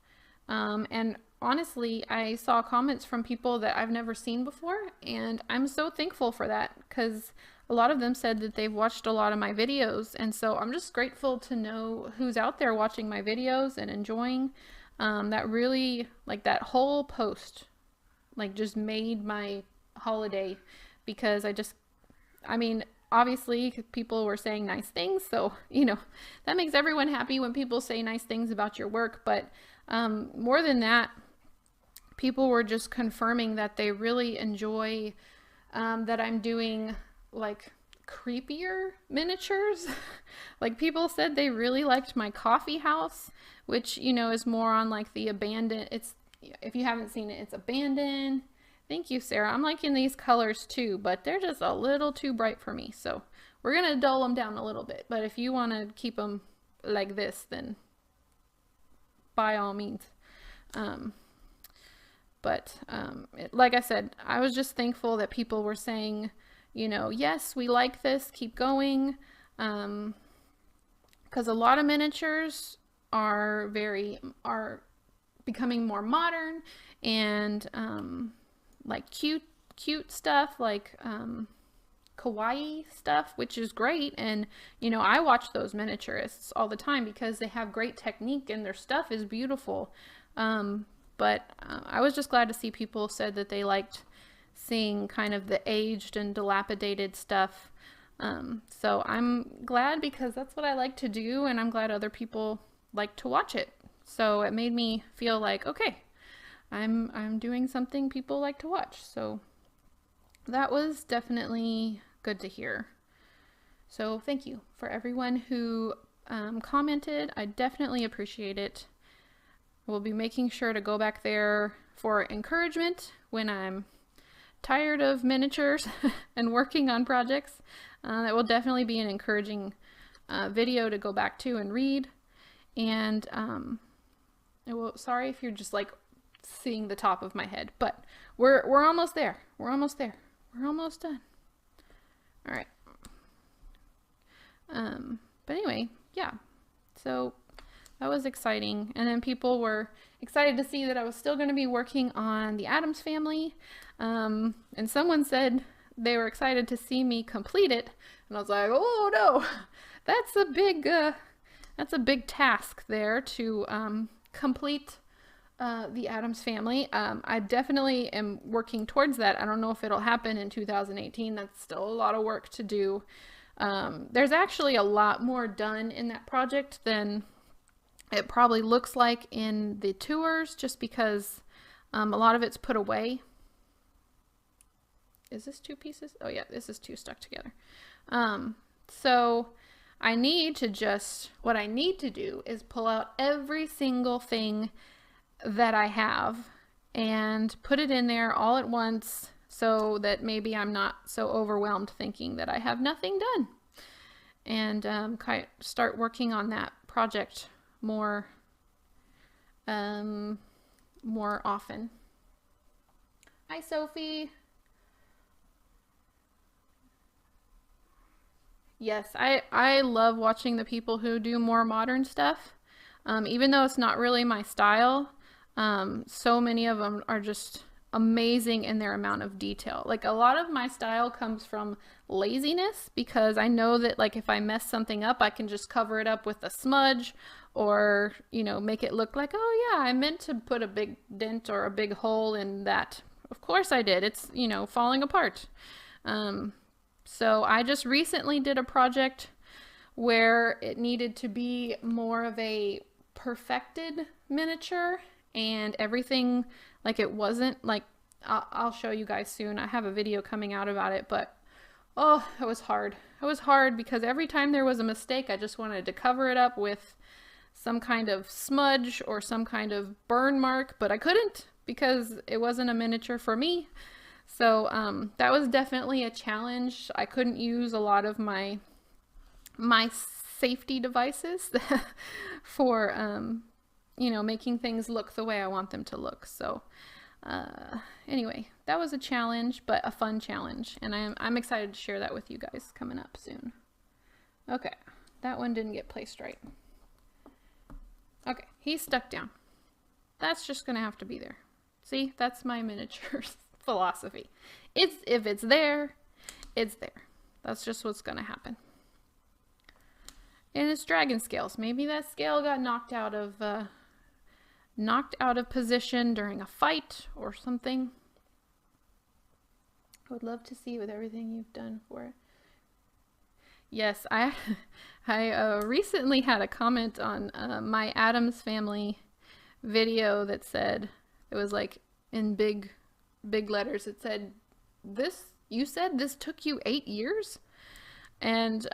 And honestly, I saw comments from people that I've never seen before, and I'm so thankful for that because a lot of them said that they've watched a lot of my videos, and so I'm just grateful to know who's out there watching my videos and enjoying. That really, like that whole post, like just made my holiday because I mean, obviously people were saying nice things, so you know that makes everyone happy when people say nice things about your work, but more than that, people were just confirming that they really enjoy that I'm doing like creepier miniatures. Like people said they really liked my coffee house, which you know is more on like the abandoned, it's, if you haven't seen it, it's abandoned. Thank you, Sarah. I'm liking these colors too, but they're just a little too bright for me. So we're going to dull them down a little bit. But if you want to keep them like this, then by all means. Like I said, I was just thankful that people were saying, you know, yes, we like this, keep going. Because a lot of miniatures are becoming more modern and like cute stuff, like kawaii stuff, which is great. And, you know, I watch those miniaturists all the time because they have great technique and their stuff is beautiful. But I was just glad to see people said that they liked seeing kind of the aged and dilapidated stuff. So I'm glad because that's what I like to do, and I'm glad other people like to watch it. So it made me feel like, okay, I'm doing something people like to watch. So that was definitely good to hear. So thank you for everyone who commented. I definitely appreciate it. We'll be making sure to go back there for encouragement when I'm tired of miniatures and working on projects. That will definitely be an encouraging video to go back to and read. And sorry if you're just like seeing the top of my head, but we're almost there. We're almost there. We're almost done. All right. But anyway, yeah. So that was exciting. And then people were excited to see that I was still going to be working on the Addams Family. And someone said they were excited to see me complete it. And I was like, oh no, that's a big task there to complete the Addams Family. I definitely am working towards that. I don't know if it'll happen in 2018. That's still a lot of work to do. There's actually a lot more done in that project than it probably looks like in the tours, just because a lot of it's put away. Is this two pieces? Oh yeah, this is two stuck together. So what I need to do is pull out every single thing that I have and put it in there all at once so that maybe I'm not so overwhelmed thinking that I have nothing done, and start working on that project more often. Hi, Sophie. Yes, I love watching the people who do more modern stuff. Even though it's not really my style, so many of them are just amazing in their amount of detail. Like, a lot of my style comes from laziness, because I know that, like, if I mess something up, I can just cover it up with a smudge, or, you know, make it look like, oh yeah, I meant to put a big dent or a big hole in that. Of course I did. It's, you know, falling apart. So I just recently did a project where it needed to be more of a perfected miniature, and everything, like, it wasn't like, I'll show you guys soon. I have a video coming out about it, but oh, it was hard. It was hard because every time there was a mistake, I just wanted to cover it up with some kind of smudge or some kind of burn mark, but I couldn't because it wasn't a miniature for me. So that was definitely a challenge. I couldn't use a lot of my safety devices for you know, making things look the way I want them to look. So anyway, that was a challenge, but a fun challenge, and I'm excited to share that with you guys coming up soon. Okay, that one didn't get placed right. Okay, he's stuck down. That's just gonna have to be there. See, that's my miniatures philosophy. If it's there, it's there. That's just what's gonna happen. And it's dragon scales. Maybe that scale got knocked out of position during a fight or something. I would love to see with everything you've done for it. Yes, I recently had a comment on my Addams Family video that said, it was like in big letters, it said, you said this took you 8 years? And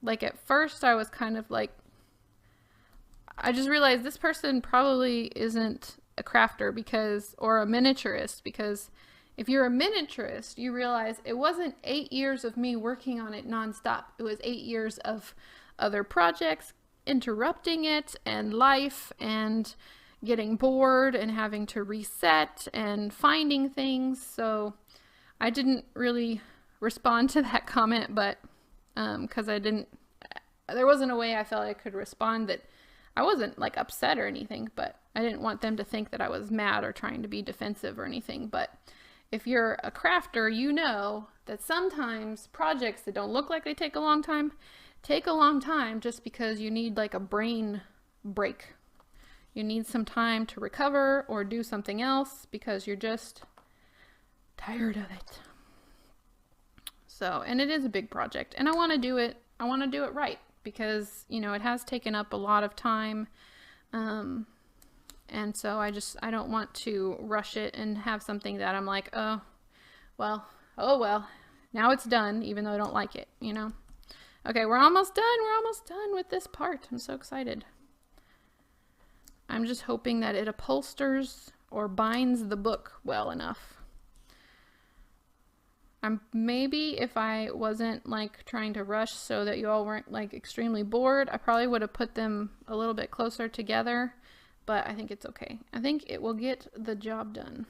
like, at first I was kind of like, I just realized this person probably isn't a crafter or a miniaturist, because if you're a miniaturist, you realize it wasn't 8 years of me working on it nonstop. It was 8 years of other projects interrupting it, and life, and getting bored and having to reset and finding things. So I didn't really respond to that comment, but because there wasn't a way I felt I could respond that I wasn't like upset or anything, but I didn't want them to think that I was mad or trying to be defensive or anything. But if you're a crafter, you know that sometimes projects that don't look like they take a long time just because you need like a brain break. You need some time to recover or do something else because you're just tired of it. So, and it is a big project, and I want to do it right because, you know, it has taken up a lot of time. And so I don't want to rush it and have something that I'm like, oh well, now it's done, even though I don't like it, you know? Okay, we're almost done with this part. I'm so excited. I'm just hoping that it upholsters or binds the book well enough. Maybe if I wasn't like trying to rush so that you all weren't like extremely bored, I probably would have put them a little bit closer together, but I think it's okay. I think it will get the job done.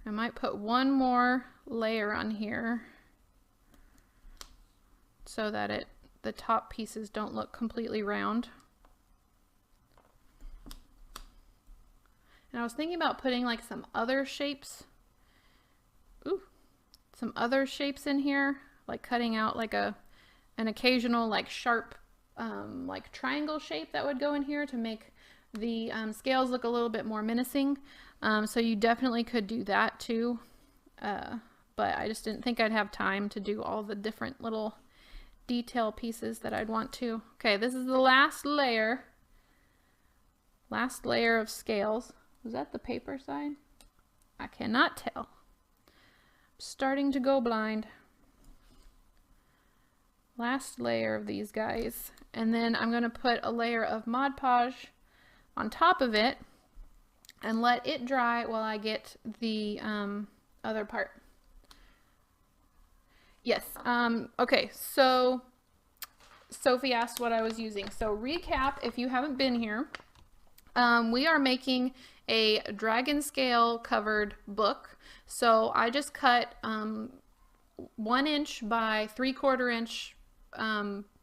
I might put one more layer on here so that the top pieces don't look completely round. And I was thinking about putting like some other shapes. Some other shapes in here, like cutting out like an occasional like sharp like triangle shape that would go in here to make the scales look a little bit more menacing. So you definitely could do that too. But I just didn't think I'd have time to do all the different little detail pieces that I'd want to. Okay, this is the last layer. Last layer of scales. Was that the paper side? I cannot tell. I'm starting to go blind. Last layer of these guys. And then I'm going to put a layer of Mod Podge on top of it and let it dry while I get the other part. Yes. Okay, so Sophie asked what I was using. So recap, if you haven't been here, we are making a dragon scale covered book. So I just cut 1 inch by 3/4 inch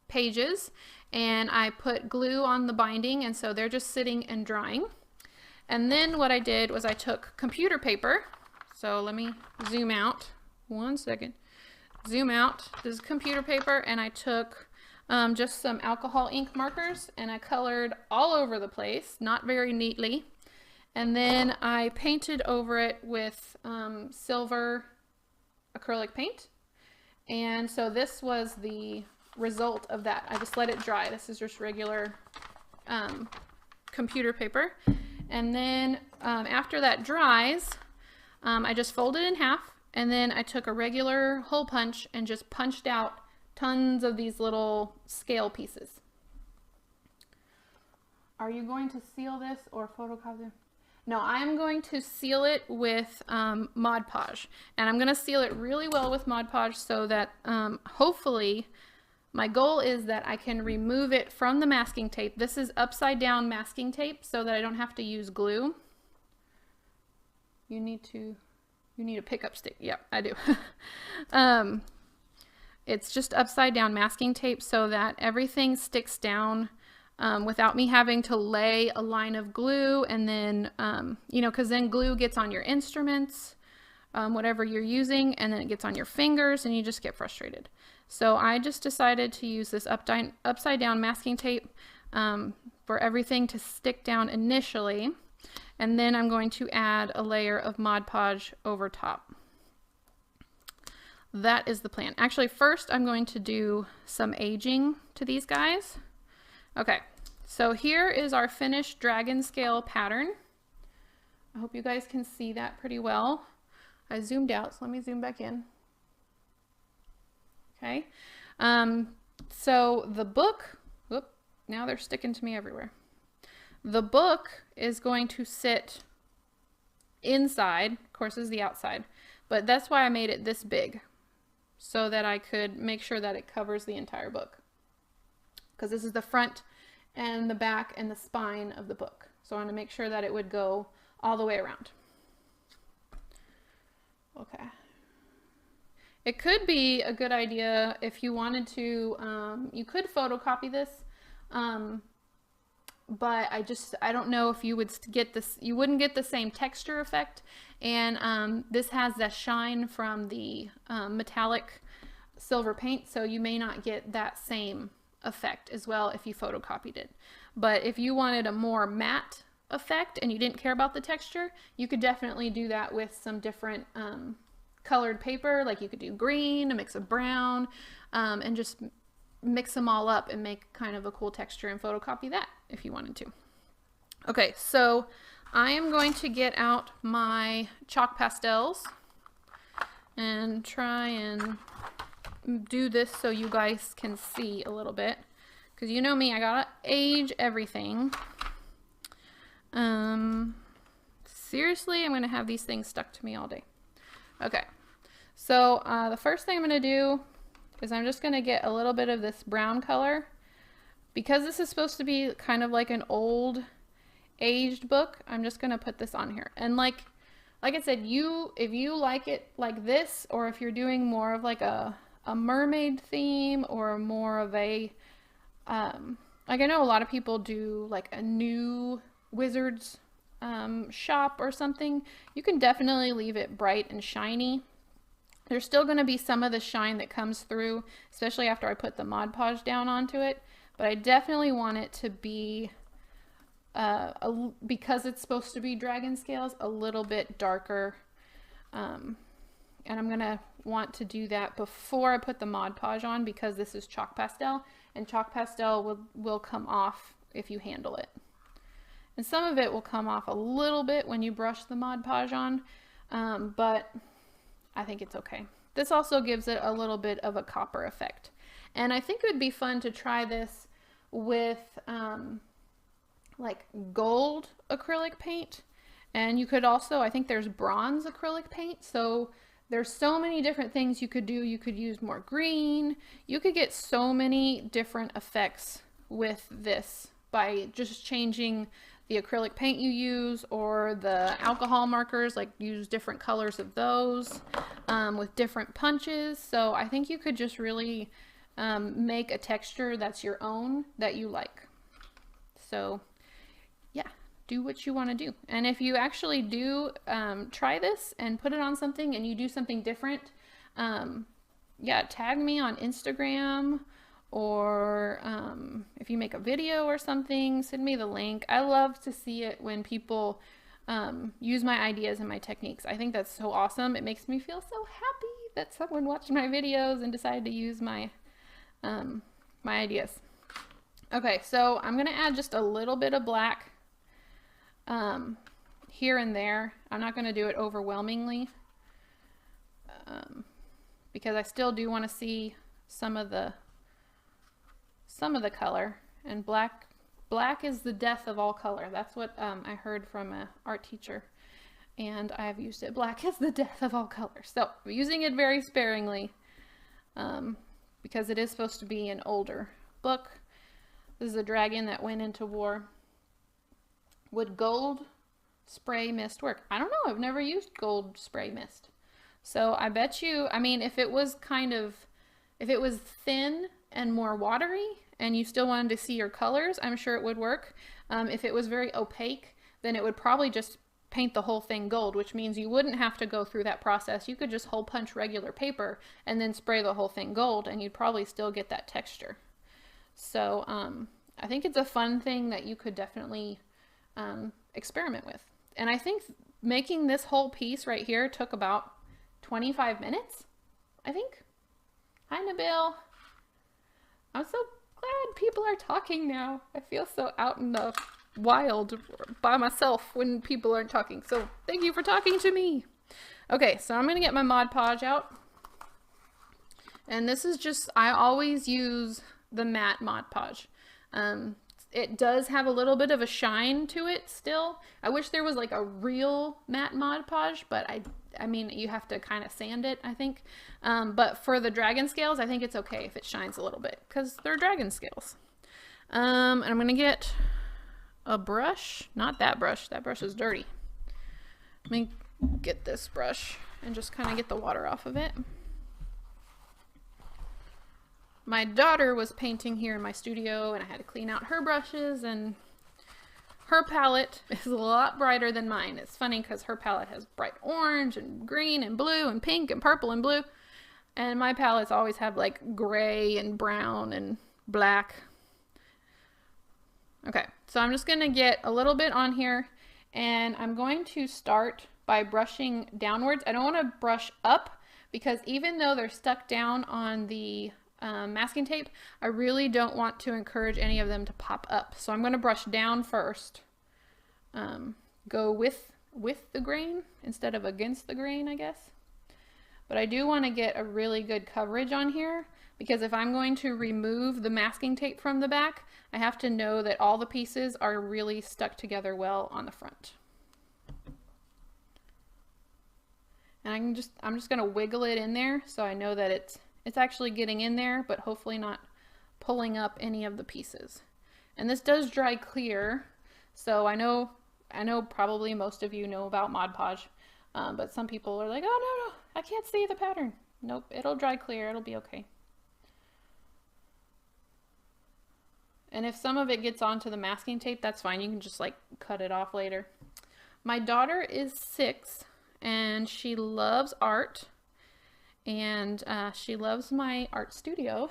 pages, and I put glue on the binding, and so they're just sitting and drying. And then what I did was I took computer paper. So let me zoom out. 1 second. Zoom out. This is computer paper, and I took just some alcohol ink markers, and I colored all over the place, not very neatly. And then I painted over it with silver acrylic paint. And so this was the result of that. I just let it dry. This is just regular computer paper. And then after that dries, I just folded it in half, and then I took a regular hole punch and just punched out tons of these little scale pieces. Are you going to seal this or photocopy? No, I am going to seal it with Mod Podge, and I'm going to seal it really well with Mod Podge so that hopefully my goal is that I can remove it from the masking tape. This is upside down masking tape so that I don't have to use glue. You need a pickup stick. Yep, I do. It's just upside down masking tape so that everything sticks down without me having to lay a line of glue, and then, you know, because then glue gets on your instruments, whatever you're using, and then it gets on your fingers and you just get frustrated. So I just decided to use this upside down masking tape for everything to stick down initially, and then I'm going to add a layer of Mod Podge over top. That is the plan. Actually, first I'm going to do some aging to these guys. Okay, so here is our finished dragon scale pattern. I hope you guys can see that pretty well. I zoomed out, so let me zoom back in. Okay, so the book, whoop, now they're sticking to me everywhere. The book is going to sit inside, of course this is the outside, but that's why I made it this big, so that I could make sure that it covers the entire book. Because this is the front and the back and the spine of the book. So I want to make sure that it would go all the way around. Okay. It could be a good idea if you wanted to, you could photocopy this but I don't know if you would get this, you wouldn't get the same texture effect. And this has the shine from the metallic silver paint, so you may not get that same effect as well if you photocopied it. But if you wanted a more matte effect and you didn't care about the texture, you could definitely do that with some different colored paper. Like you could do green, a mix of brown, and just mix them all up and make kind of a cool texture and photocopy that if you wanted to. Okay, so I am going to get out my chalk pastels and try and do this so you guys can see a little bit, because you know me, I gotta age everything. Seriously, I'm gonna have these things stuck to me all day. Okay, so the first thing I'm gonna do is I'm just gonna get a little bit of this brown color, because this is supposed to be kind of like an old aged book. I'm just gonna put this on here, and like I said, if you like it like this, or if you're doing more of like a mermaid theme, or more of a like I know a lot of people do like a new wizard's shop or something, you can definitely leave it bright and shiny. There's still going to be some of the shine that comes through, especially after I put the Mod Podge down onto it, but I definitely want it to be because it's supposed to be dragon scales, a little bit darker, and I'm gonna want to do that before I put the Mod Podge on, because this is chalk pastel, and chalk pastel will come off if you handle it, and some of it will come off a little bit when you brush the Mod Podge on, but I think it's okay. This also gives it a little bit of a copper effect, and I think it would be fun to try this with like gold acrylic paint, and you could also, I think there's bronze acrylic paint, so there's so many different things you could do. You could use more green. You could get so many different effects with this by just changing the acrylic paint you use, or the alcohol markers, like use different colors of those with different punches. So I think you could just really make a texture that's your own, that you like. So yeah, do what you want to do. And if you actually do try this and put it on something and you do something different, yeah, tag me on Instagram, or if you make a video or something, send me the link. I love to see it when people use my ideas and my techniques. I think that's so awesome. It makes me feel so happy that someone watched my videos and decided to use my my ideas. Okay, so I'm gonna add just a little bit of black here and there. I'm not gonna do it overwhelmingly, because I still do want to see some of the color, and black is the death of all color. That's what I heard from an art teacher, and I've used it. Black is the death of all color. So I'm using it very sparingly, because it is supposed to be an older book. This is a dragon that went into war. Would gold spray mist work? I don't know. I've never used gold spray mist. So I bet you, I mean, if it was thin and more watery and you still wanted to see your colors, I'm sure it would work. If it was very opaque, then it would probably just paint the whole thing gold, which means you wouldn't have to go through that process. You could just hole punch regular paper and then spray the whole thing gold, and you'd probably still get that texture. So I think it's a fun thing that you could definitely experiment with. And I think making this whole piece right here took about 25 minutes, I think. Hi, Nabil. I'm so glad people are talking now. I feel so out in the wild by myself when people aren't talking. So thank you for talking to me. Okay, so I'm gonna get my Mod Podge out. And this is just, I always use the matte Mod Podge. It does have a little bit of a shine to it still. I wish there was like a real matte Mod Podge, but I mean, you have to kind of sand it, I think. But for the dragon scales, I think it's okay if it shines a little bit, because they're dragon scales. And I'm gonna get a brush, not that brush is dirty. Let me get this brush and just kind of get the water off of it. My daughter was painting here in my studio, and I had to clean out her brushes, and her palette is a lot brighter than mine. It's funny because her palette has bright orange and green and blue and pink and purple and blue. And my palettes always have like gray and brown and black. Okay, so I'm just going to get a little bit on here, and I'm going to start by brushing downwards. I don't want to brush up because even though they're stuck down on the masking tape, I really don't want to encourage any of them to pop up. So I'm going to brush down first. Go with the grain instead of against the grain, I guess. But I do want to get a really good coverage on here, because if I'm going to remove the masking tape from the back, I have to know that all the pieces are really stuck together well on the front. And I'm just going to wiggle it in there so I know that it's actually getting in there, but hopefully not pulling up any of the pieces. And this does dry clear, so I know probably most of you know about Mod Podge, but some people are like, oh no, I can't see the pattern. Nope, it'll dry clear, it'll be okay. And if some of it gets onto the masking tape, that's fine. You can just like cut it off later. My daughter is 6 and she loves art, and she loves my art studio.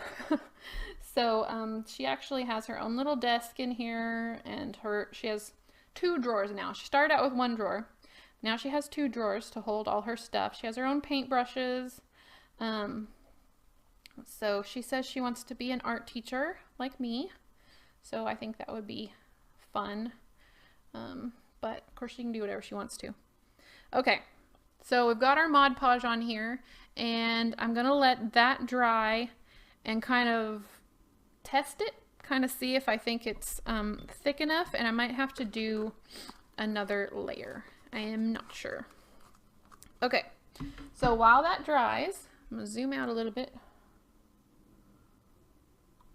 So she actually has her own little desk in here, and she has 2 drawers now. She started out with 1 drawer. Now she has 2 drawers to hold all her stuff. She has her own paintbrushes. So she says she wants to be an art teacher like me. So I think that would be fun. But of course she can do whatever she wants to. Okay, so we've got our Mod Podge on here, and I'm gonna let that dry and kind of test it, kind of see if I think it's thick enough, and I might have to do another layer. I am not sure. Okay, so while that dries, I'm gonna zoom out a little bit.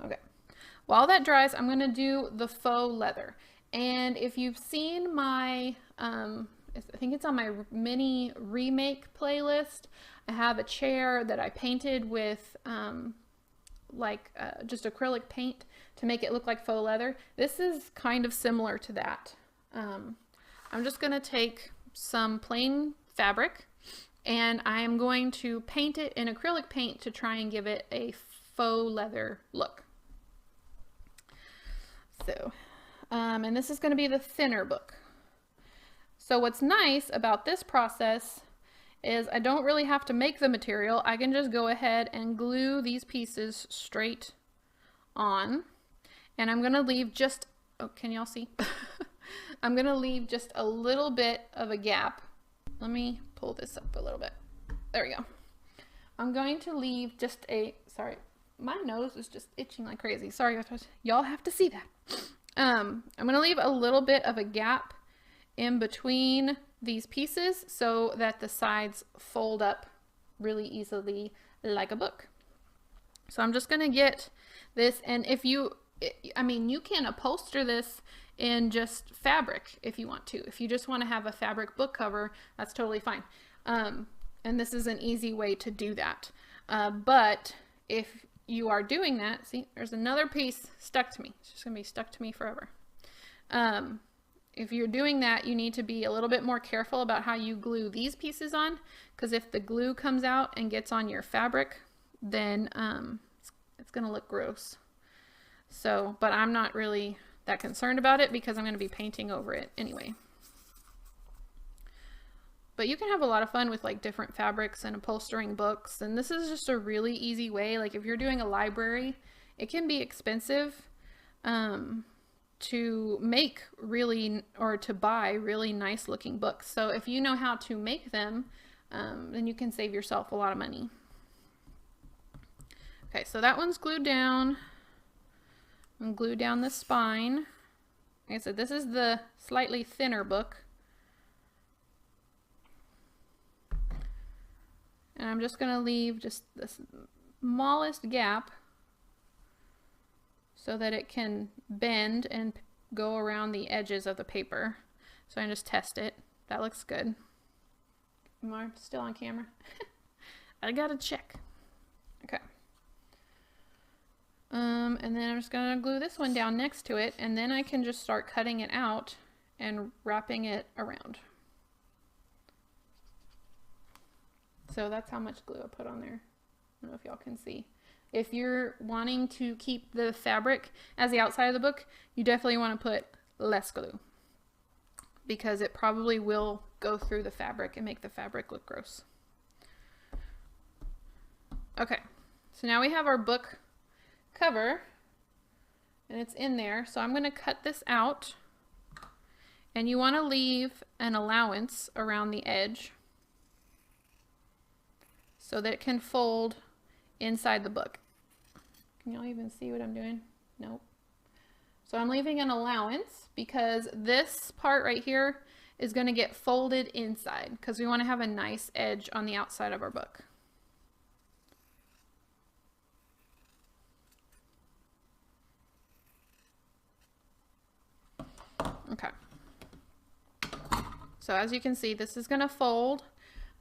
Okay. While that dries, I'm going to do the faux leather. And if you've seen my, I think it's on my mini remake playlist, I have a chair that I painted with just acrylic paint to make it look like faux leather. This is kind of similar to that. I'm just going to take some plain fabric, and I'm going to paint it in acrylic paint to try and give it a faux leather look. So, and this is going to be the thinner book. So what's nice about this process is I don't really have to make the material. I can just go ahead and glue these pieces straight on. And I'm going to leave just, oh, can y'all see? I'm going to leave just a little bit of a gap. Let me pull this up a little bit. There we go. I'm going to leave just sorry, my nose is just itching like crazy. Sorry, y'all have to see that. I'm going to leave a little bit of a gap in between these pieces so that the sides fold up really easily like a book. So I'm just going to get this, and if you can upholster this in just fabric if you want to. If you just want to have a fabric book cover, that's totally fine. And this is an easy way to do that. But if you are doing that, see, there's another piece stuck to me. It's just gonna be stuck to me forever. If you're doing that, you need to be a little bit more careful about how you glue these pieces on, because if the glue comes out and gets on your fabric, then it's gonna look gross. So, but I'm not really that concerned about it because I'm gonna be painting over it anyway. But you can have a lot of fun with like different fabrics and upholstering books, and this is just a really easy way. Like if you're doing a library, it can be expensive to make or to buy really nice looking books. So if you know how to make them, then you can save yourself a lot of money. Okay, so that one's glued down. I'm gonna glue down the spine. Like I said, this is the slightly thinner book. And I'm just going to leave just the smallest gap so that it can bend and go around the edges of the paper. So I just test it. That looks good. Am I still on camera? I gotta check. Okay. And then I'm just going to glue this one down next to it, and then I can just start cutting it out and wrapping it around. So that's how much glue I put on there. I don't know if y'all can see. If you're wanting to keep the fabric as the outside of the book, you definitely want to put less glue, because it probably will go through the fabric and make the fabric look gross. Okay, so now we have our book cover and it's in there. So I'm going to cut this out, and you want to leave an allowance around the edge so that it can fold inside the book. Can y'all even see what I'm doing? Nope. So I'm leaving an allowance because this part right here is going to get folded inside, because we want to have a nice edge on the outside of our book. Okay. So as you can see, this is going to fold,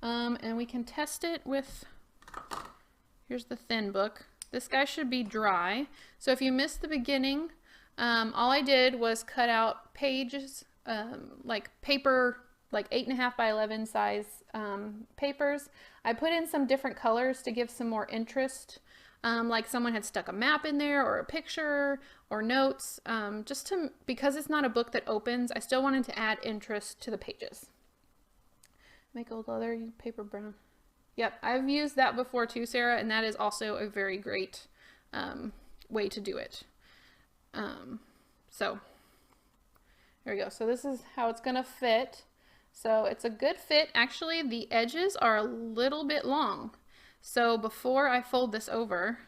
and we can test it with, here's the thin book. This guy should be dry. So if you missed the beginning, all I did was cut out pages, like paper, like 8.5 by 11 size papers. I put in some different colors to give some more interest, like someone had stuck a map in there or a picture or notes, just to, because it's not a book that opens, I still wanted to add interest to the pages. Make old leather paper brown. Yep, I've used that before too, Sarah, and that is also a very great way to do it. So there we go. So this is how it's gonna fit. So it's a good fit. Actually, the edges are a little bit long. So before I fold this over,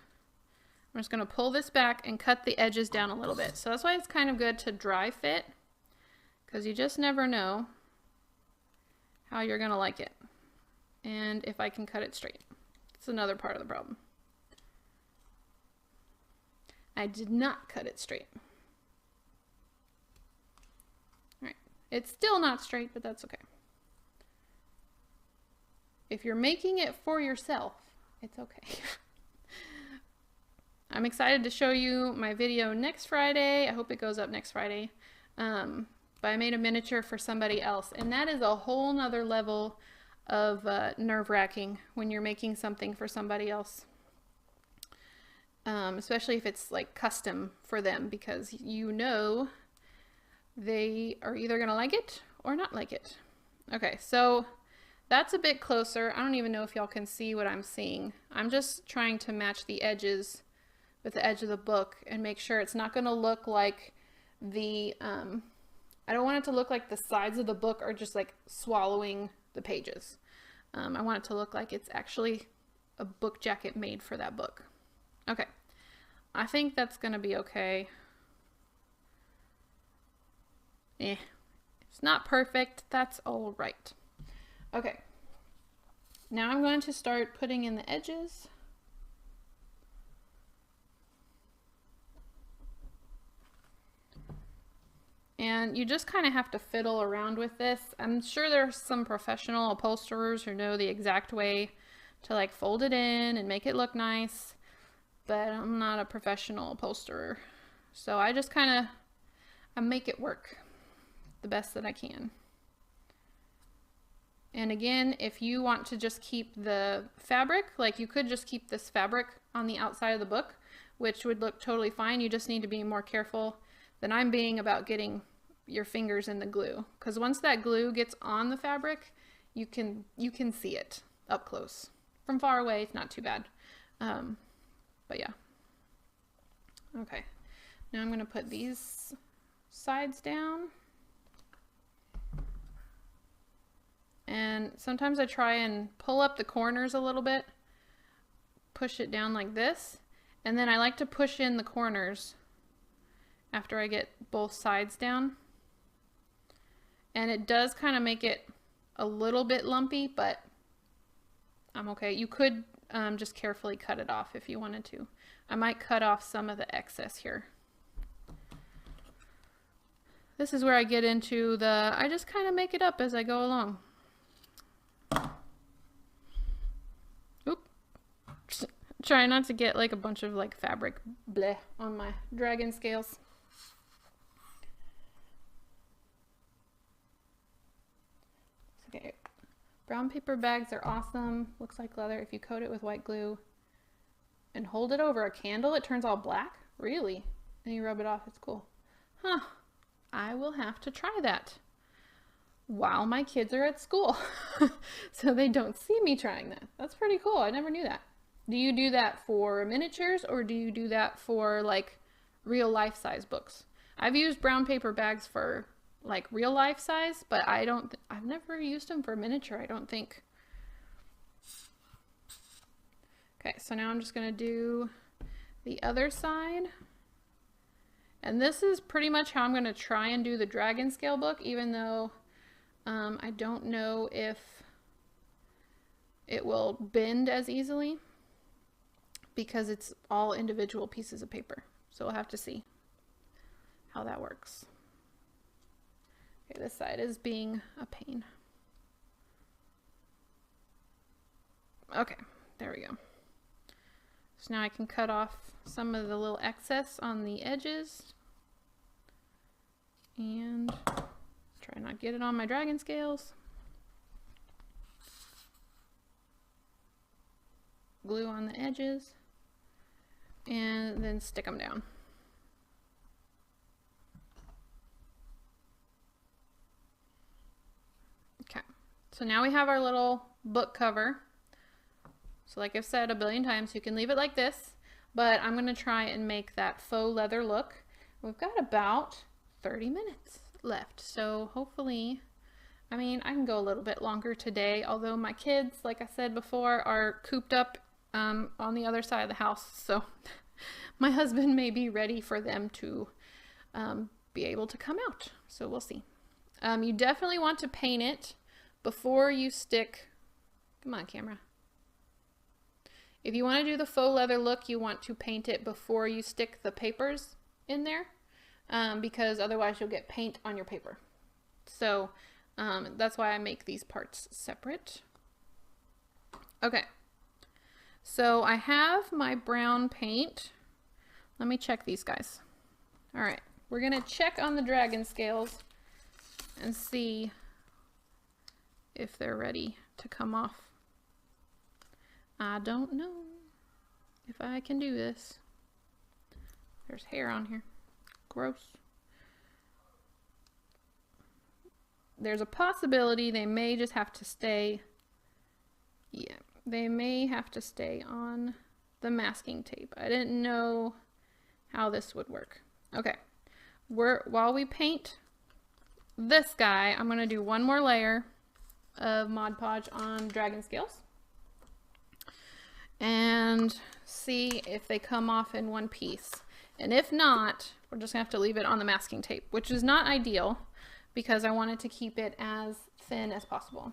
I'm just gonna pull this back and cut the edges down a little bit. So that's why it's kind of good to dry fit, because you just never know how you're gonna like it. And if I can cut it straight. It's another part of the problem. I did not cut it straight. All right, it's still not straight, but that's okay. If you're making it for yourself, it's okay. I'm excited to show you my video next Friday. I hope it goes up next Friday. But I made a miniature for somebody else, and that is a whole nother level of nerve-wracking when you're making something for somebody else, especially if it's like custom for them, because you know they are either gonna like it or not like it. Okay, so that's a bit closer. I don't even know if y'all can see what I'm seeing. I'm just trying to match the edges with the edge of the book and make sure it's not gonna look like the I don't want it to look like the sides of the book are just like swallowing the pages. I want it to look like it's actually a book jacket made for that book. Okay, I think that's gonna be okay. It's not perfect, that's all right. Okay, now I'm going to start putting in the edges. And you just kind of have to fiddle around with this. I'm sure there's some professional upholsterers who know the exact way to like fold it in and make it look nice, but I'm not a professional upholsterer. So I just kind of make it work the best that I can. And again, if you want to just keep the fabric, like you could just keep this fabric on the outside of the book, which would look totally fine. You just need to be more careful than I'm being about getting your fingers in the glue, because once that glue gets on the fabric, you can see it up close. From far away, it's not too bad. But yeah. Okay, now I'm going to put these sides down. And sometimes I try and pull up the corners a little bit, push it down like this, and then I like to push in the corners after I get both sides down. And it does kind of make it a little bit lumpy, but I'm okay. You could just carefully cut it off if you wanted to. I might cut off some of the excess here. This is where I get into I just kind of make it up as I go along. Oop. Try not to get like a bunch of like fabric bleh on my dragon scales. Okay, brown paper bags are awesome. Looks like leather. If you coat it with white glue and hold it over a candle, it turns all black? Really? And you rub it off, it's cool. Huh, I will have to try that while my kids are at school so they don't see me trying that. That's pretty cool. I never knew that. Do you do that for miniatures or do you do that for like real life size books? I've used brown paper bags for like real life size, but I've never used them for miniature, I don't think. Okay, so now I'm just gonna do the other side. And this is pretty much how I'm gonna try and do the dragon scale book, even though I don't know if it will bend as easily because it's all individual pieces of paper. So we'll have to see how that works. Okay, this side is being a pain. Okay, there we go. So now I can cut off some of the little excess on the edges and try not to get it on my dragon scales. Glue on the edges and then stick them down. Okay, so now we have our little book cover. So like I've said a billion times, you can leave it like this, but I'm going to try and make that faux leather look. We've got about 30 minutes left, so hopefully, I mean, I can go a little bit longer today, although my kids, like I said before, are cooped up on the other side of the house, so my husband may be ready for them to be able to come out, so we'll see. You definitely want to paint it before you stick, come on camera. If you want to do the faux leather look, you want to paint it before you stick the papers in there, because otherwise you'll get paint on your paper. So that's why I make these parts separate. Okay, so I have my brown paint. Let me check these guys. All right, we're gonna check on the dragon scales and see if they're ready to come off. I don't know if I can do this. There's hair on here. Gross. There's a possibility they may just have to stay, yeah, they may have to stay on the masking tape. I didn't know how this would work. Okay, while we paint this guy, I'm gonna do one more layer of Mod Podge on dragon scales and see if they come off in one piece. And if not, we're just gonna have to leave it on the masking tape, which is not ideal because I wanted to keep it as thin as possible.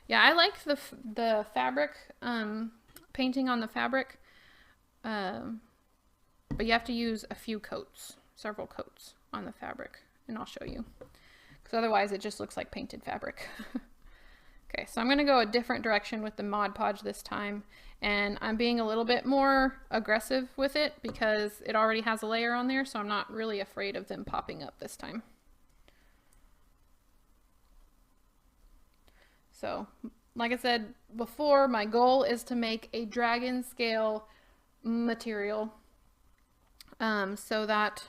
Yeah, I like the fabric, painting on the fabric, but you have to use a few coats, several coats on the fabric, and I'll show you, because otherwise it just looks like painted fabric. Okay, so I'm going to go a different direction with the Mod Podge this time, and I'm being a little bit more aggressive with it because it already has a layer on there, so I'm not really afraid of them popping up this time. So, like I said before, my goal is to make a dragon scale material so that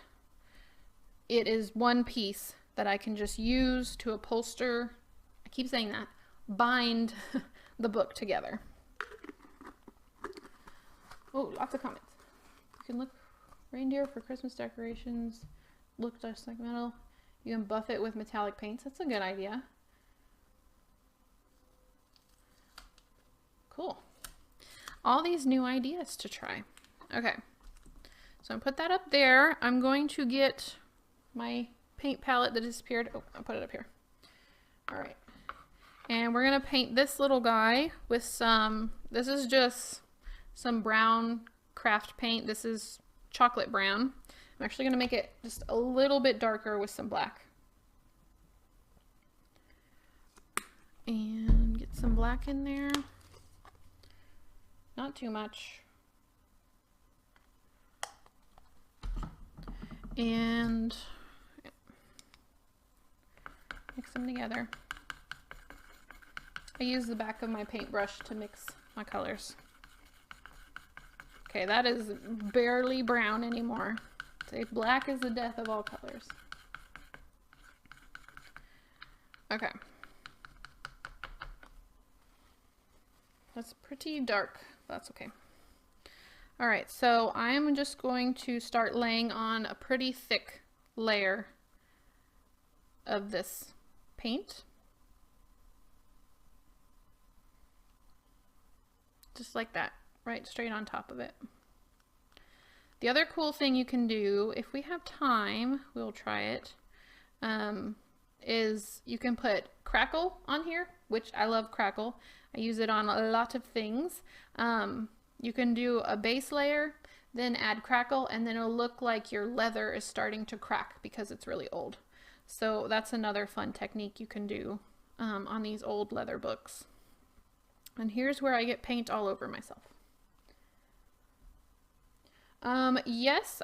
it is one piece that I can just use to upholster, I keep saying that, bind the book together. Oh, lots of comments. You can look reindeer for Christmas decorations, look just like metal. You can buff it with metallic paints. That's a good idea. Cool. All these new ideas to try. Okay, so I'm put that up there. I'm going to get my paint palette that disappeared. Oh, I'll put it up here. All right. And we're gonna paint this little guy with some, this is just some brown craft paint. This is chocolate brown. I'm actually gonna make it just a little bit darker with some black. And get some black in there. Not too much. And Mix them together. I use the back of my paintbrush to mix my colors. Okay, that is barely brown anymore. Say black is the death of all colors. Okay. That's pretty dark. That's okay. All right, so I'm just going to start laying on a pretty thick layer of this paint. Just like that, right straight on top of it. The other cool thing you can do, if we have time, we'll try it, is you can put crackle on here, which I love crackle. I use it on a lot of things. You can do a base layer, then add crackle, and then it'll look like your leather is starting to crack because it's really old. So that's another fun technique you can do on these old leather books. And here's where I get paint all over myself. Yes,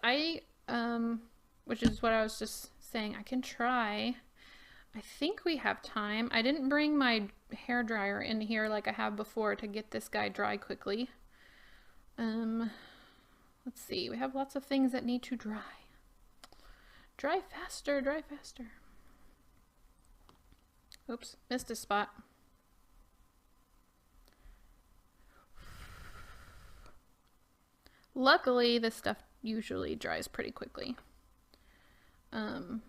which is what I was just saying, I can try. I think we have time. I didn't bring my hair dryer in here like I have before to get this guy dry quickly. Let's see, we have lots of things that need to dry. Dry faster, dry faster. Oops, missed a spot. Luckily, this stuff usually dries pretty quickly. Just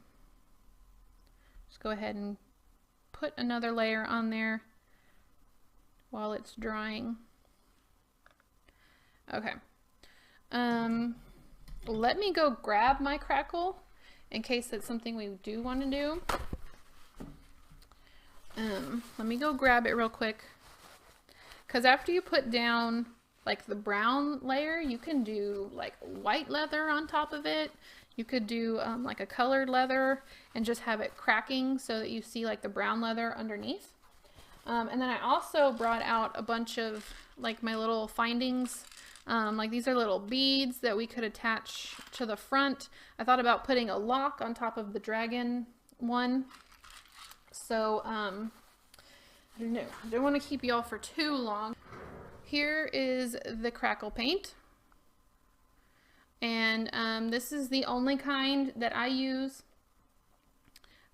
go ahead and put another layer on there while it's drying. Okay. Let me go grab my crackle in case that's something we do want to do. Let me go grab it real quick. Because after you put down like the brown layer, you can do like white leather on top of it. You could do like a colored leather and just have it cracking so that you see like the brown leather underneath. And then I also brought out a bunch of like my little findings. Like these are little beads that we could attach to the front. I thought about putting a lock on top of the dragon one. So I don't know. I don't want to keep y'all for too long. Here is the crackle paint. And this is the only kind that I use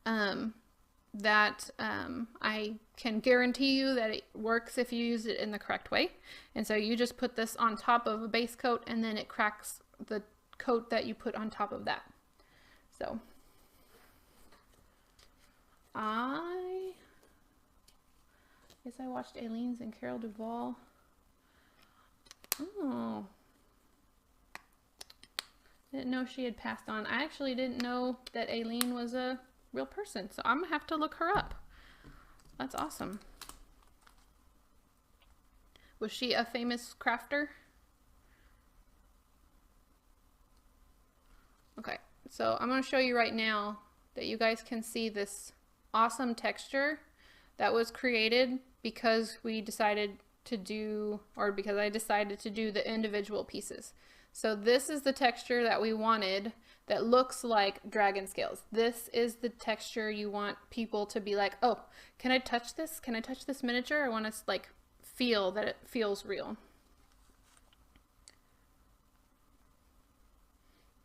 that I can guarantee you that it works if you use it in the correct way. And so you just put this on top of a base coat and then it cracks the coat that you put on top of that. So I guess I watched Aileen's and Carol Duvall. Oh, didn't know she had passed on. I actually didn't know that Aileen was a real person, so I'm gonna have to look her up. That's awesome. Was she a famous crafter? Okay, so I'm gonna show you right now that you guys can see this awesome texture that was created because we decided to do, or because I decided to do the individual pieces. So this is the texture that we wanted that looks like dragon scales. This is the texture you want people to be like, oh, can I touch this? Can I touch this miniature? I want to like feel that it feels real.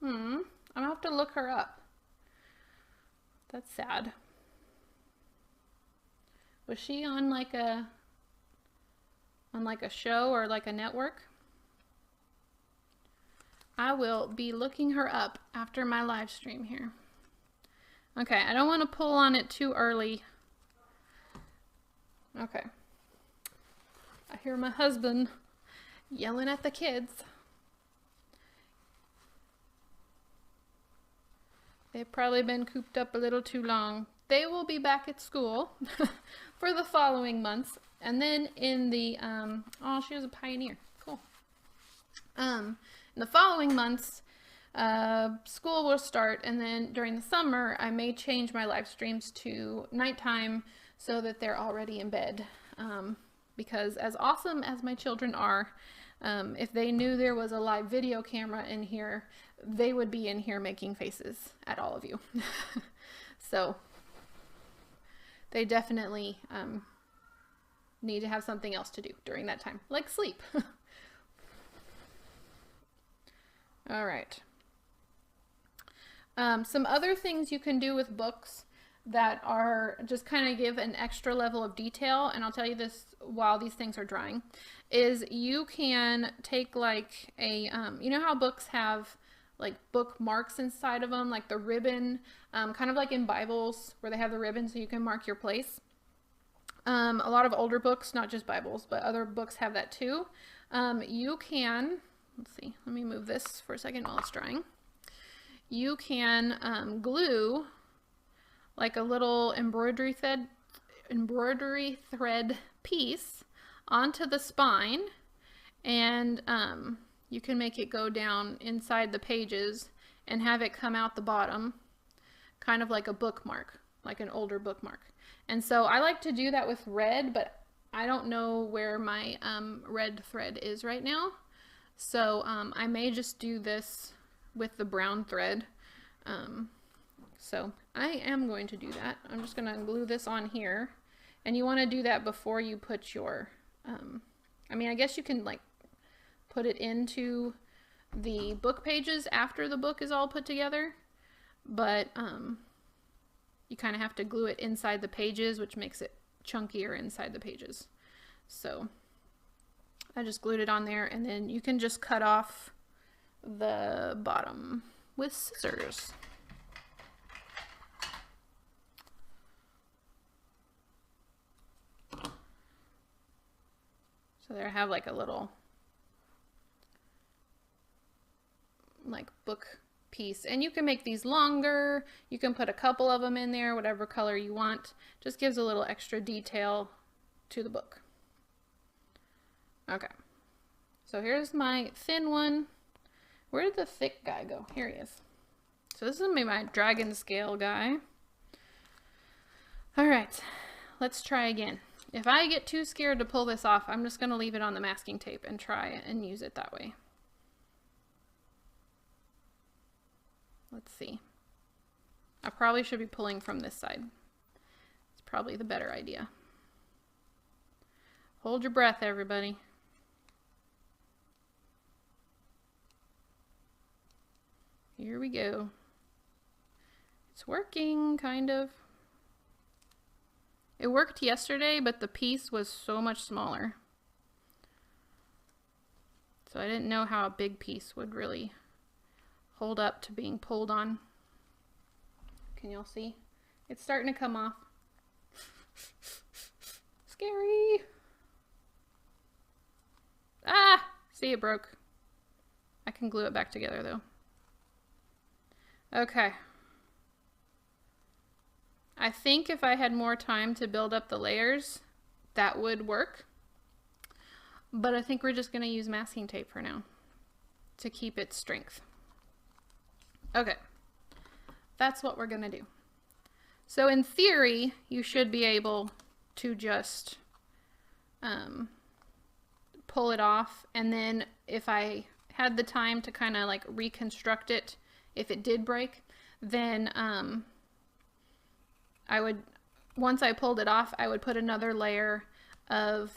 I'm gonna have to look her up. That's sad. Was she on like a show or like a network? I will be looking her up after my live stream here. Okay, I don't want to pull on it too early. Okay. I hear my husband yelling at the kids. They've probably been cooped up a little too long. They will be back at school for the following months. And then in the, oh, she was a pioneer. Cool. In the following months, school will start, and then during the summer, I may change my live streams to nighttime so that they're already in bed. Because as awesome as my children are, if they knew there was a live video camera in here, they would be in here making faces at all of you. So they definitely need to have something else to do during that time, like sleep. All right. Some other things you can do with books that are just kind of give an extra level of detail, and I'll tell you this while these things are drying, is you can take like a, you know how books have like bookmarks inside of them, like the ribbon, kind of like in Bibles where they have the ribbon so you can mark your place. A lot of older books, not just Bibles, but other books have that too. You can, let's see, let me move this for a second while it's drying. You can glue like a little embroidery thread piece onto the spine, and you can make it go down inside the pages and have it come out the bottom, kind of like a bookmark, like an older bookmark. And so I like to do that with red, but I don't know where my red thread is right now. So I may just do this with the brown thread. So I am going to do that. I'm just going to glue this on here. And you want to do that before you put your, I mean, I guess you can like put it into the book pages after the book is all put together, but you kind of have to glue it inside the pages, which makes it chunkier inside the pages. So I just glued it on there, and then you can just cut off the bottom with scissors. So there I have like a little like book piece, and you can make these longer. You can put a couple of them in there, whatever color you want. Just gives a little extra detail to the book. Okay, so here's my thin one. Where did the thick guy go? Here he is. So this is gonna be my dragon scale guy. All right, let's try again. If I get too scared to pull this off, I'm just gonna leave it on the masking tape and try it and use it that way. Let's see. I probably should be pulling from this side. It's probably the better idea. Hold your breath, everybody. Here we go. It's working, kind of. It worked yesterday, but the piece was so much smaller. So I didn't know how a big piece would really hold up to being pulled on. Can y'all see? It's starting to come off. Scary. Ah! See, it broke. I can glue it back together though. Okay. I think if I had more time to build up the layers, that would work. But I think we're just going to use masking tape for now to keep its strength. Okay, that's what we're going to do. So in theory, you should be able to just pull it off. And then if I had the time to kind of like reconstruct it, if it did break, then I would, once I pulled it off, I would put another layer of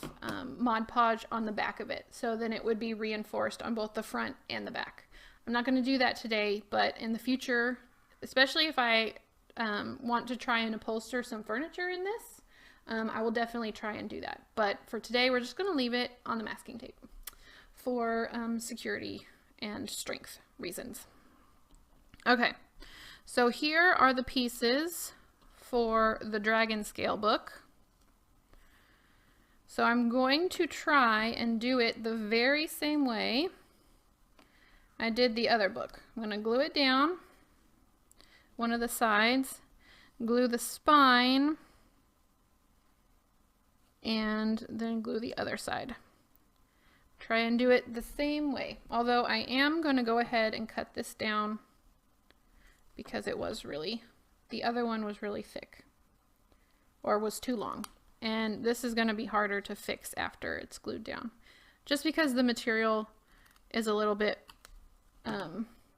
Mod Podge on the back of it. So then it would be reinforced on both the front and the back. I'm not going to do that today, but in the future, especially if I want to try and upholster some furniture in this, I will definitely try and do that. But for today, we're just going to leave it on the masking tape for security and strength reasons. Okay, so here are the pieces for the dragon scale book. So I'm going to try and do it the very same way I did the other book. I'm going to glue it down, one of the sides, glue the spine, and then glue the other side. Try and do it the same way, although I am going to go ahead and cut this down because it was really, the other one was really thick or was too long. And this is going to be harder to fix after it's glued down, just because the material is a little bit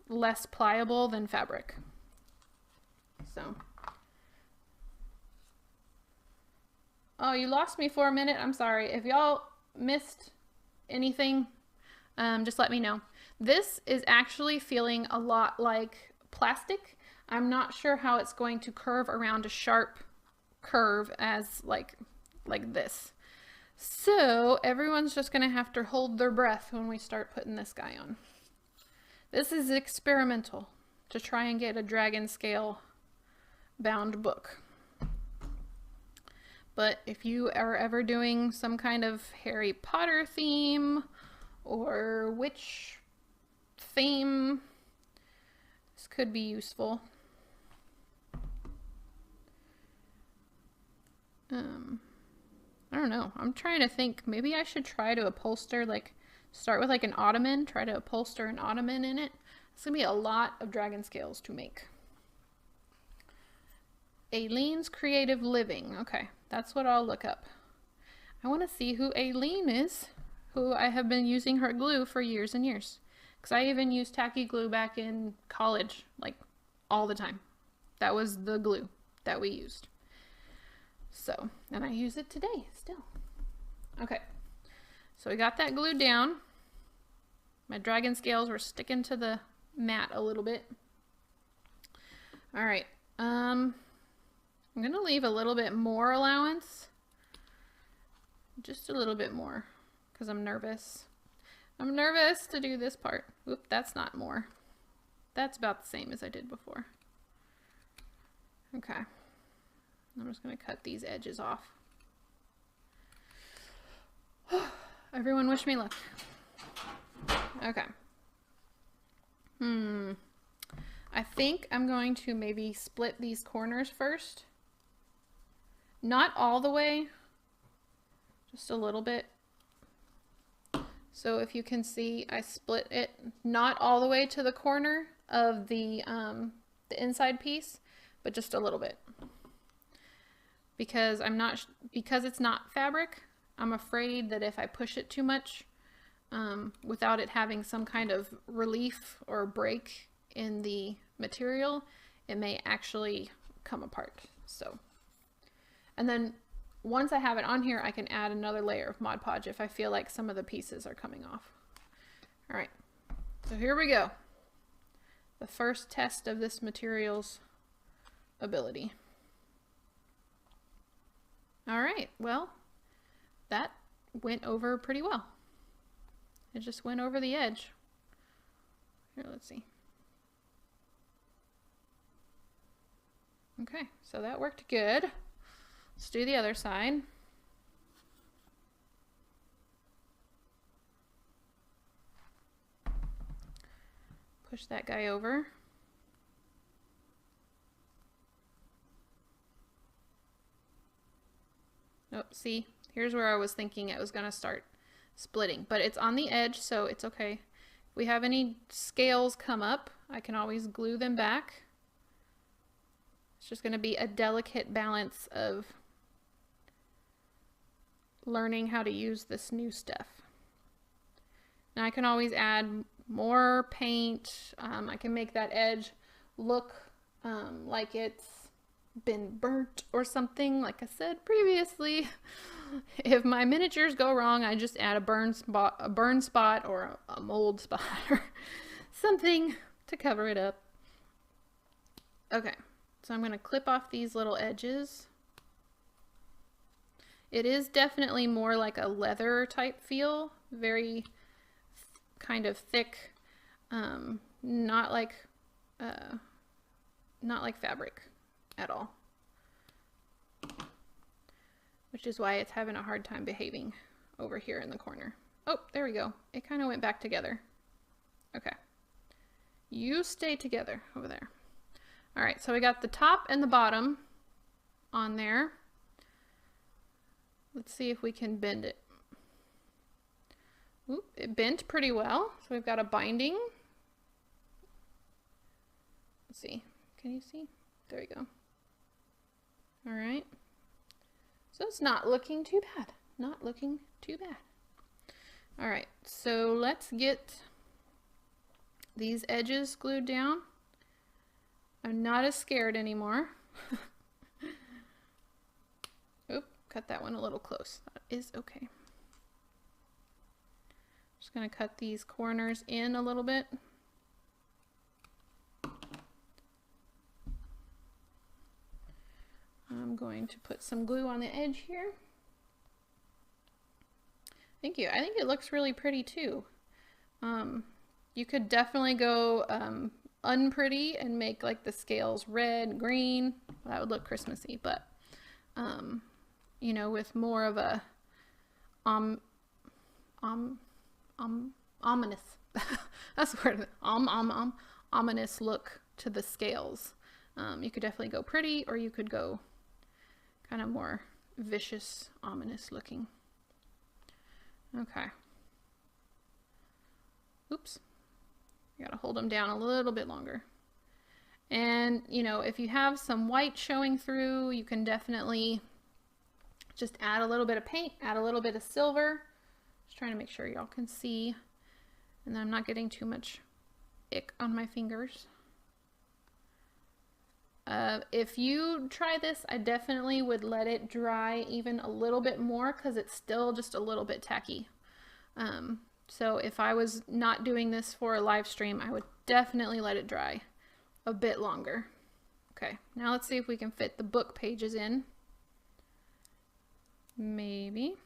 less pliable than fabric. So Oh, you lost me for a minute. I'm sorry. If y'all missed anything, just let me know. This is actually feeling a lot like plastic. I'm not sure how it's going to curve around a sharp curve as like this. So everyone's just gonna have to hold their breath when we start putting this guy on. This is experimental to try and get a dragon scale bound book. But if you are ever doing some kind of Harry Potter theme or witch theme, this could be useful. I don't know. I'm trying to think. Maybe I should try to upholster, like, start with like an ottoman, try to upholster an ottoman in it. It's gonna be a lot of dragon scales to make. Aileen's Creative Living. Okay, that's what I'll look up. I want to see who Aileen is, who I have been using her glue for years and years. Because I even used tacky glue back in college, like all the time. That was the glue that we used. So, and I use it today still. Okay, so we got that glued down. My dragon scales were sticking to the mat a little bit. All right, I'm gonna leave a little bit more allowance, just a little bit more, because I'm nervous. I'm nervous to do this part. Oop, that's not more. That's about the same as I did before. Okay. I'm just going to cut these edges off. Everyone wish me luck. Okay. I think I'm going to maybe split these corners first. Not all the way, just a little bit. So if you can see, I split it not all the way to the corner of the inside piece, but just a little bit. Because because it's not fabric, I'm afraid that if I push it too much, without it having some kind of relief or break in the material, it may actually come apart. So, and then once I have it on here, I can add another layer of Mod Podge if I feel like some of the pieces are coming off. All right, so here we go. The first test of this material's ability. All right, well, that went over pretty well. It just went over the edge. Here, let's see. Okay, so that worked good. Let's do the other side. Push that guy over. Oh, see, here's where I was thinking it was going to start splitting, but it's on the edge, so it's okay. If we have any scales come up, I can always glue them back. It's just going to be a delicate balance of learning how to use this new stuff. Now I can always add more paint. I can make that edge look like it's been burnt or something, like I said previously. If my miniatures go wrong, I just add a burn spot or a mold spot or something to cover it up. Okay, so I'm going to clip off these little edges. It is definitely more like a leather type feel, very kind of thick, not like fabric at all, which is why it's having a hard time behaving over here in the corner. Oh, there we go. It kind of went back together. Okay, you stay together over there. All right, so we got the top and the bottom on there. Let's see if we can bend it. Oop, it bent pretty well. So we've got a binding. Let's see. Can you see? There we go. All right. So it's not looking too bad. Not looking too bad. All right. So let's get these edges glued down. I'm not as scared anymore. Oop, cut that one a little close. That is okay. Just gonna cut these corners in a little bit. I'm going to put some glue on the edge here. Thank you. I think it looks really pretty too. You could definitely go unpretty and make like the scales red, green. That would look Christmassy, but you know, with more of a ominous that's the word, ominous look to the scales. You could definitely go pretty, or you could go kind of more vicious, ominous looking. Okay. Oops. You gotta hold them down a little bit longer. And, you know, if you have some white showing through, you can definitely just add a little bit of paint, add a little bit of silver. Just trying to make sure y'all can see. And then I'm not getting too much ick on my fingers. If you try this, I definitely would let it dry even a little bit more because it's still just a little bit tacky. So if I was not doing this for a live stream, I would definitely let it dry a bit longer. Okay, now let's see if we can fit the book pages in. Maybe.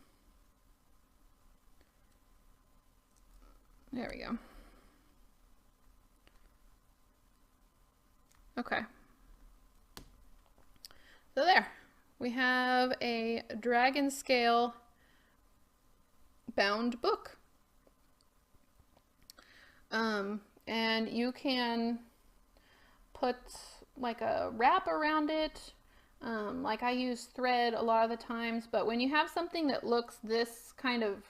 There we go. Okay. So there, we have a dragon scale bound book. And you can put like a wrap around it. Like I use thread a lot of the times, but when you have something that looks this kind of,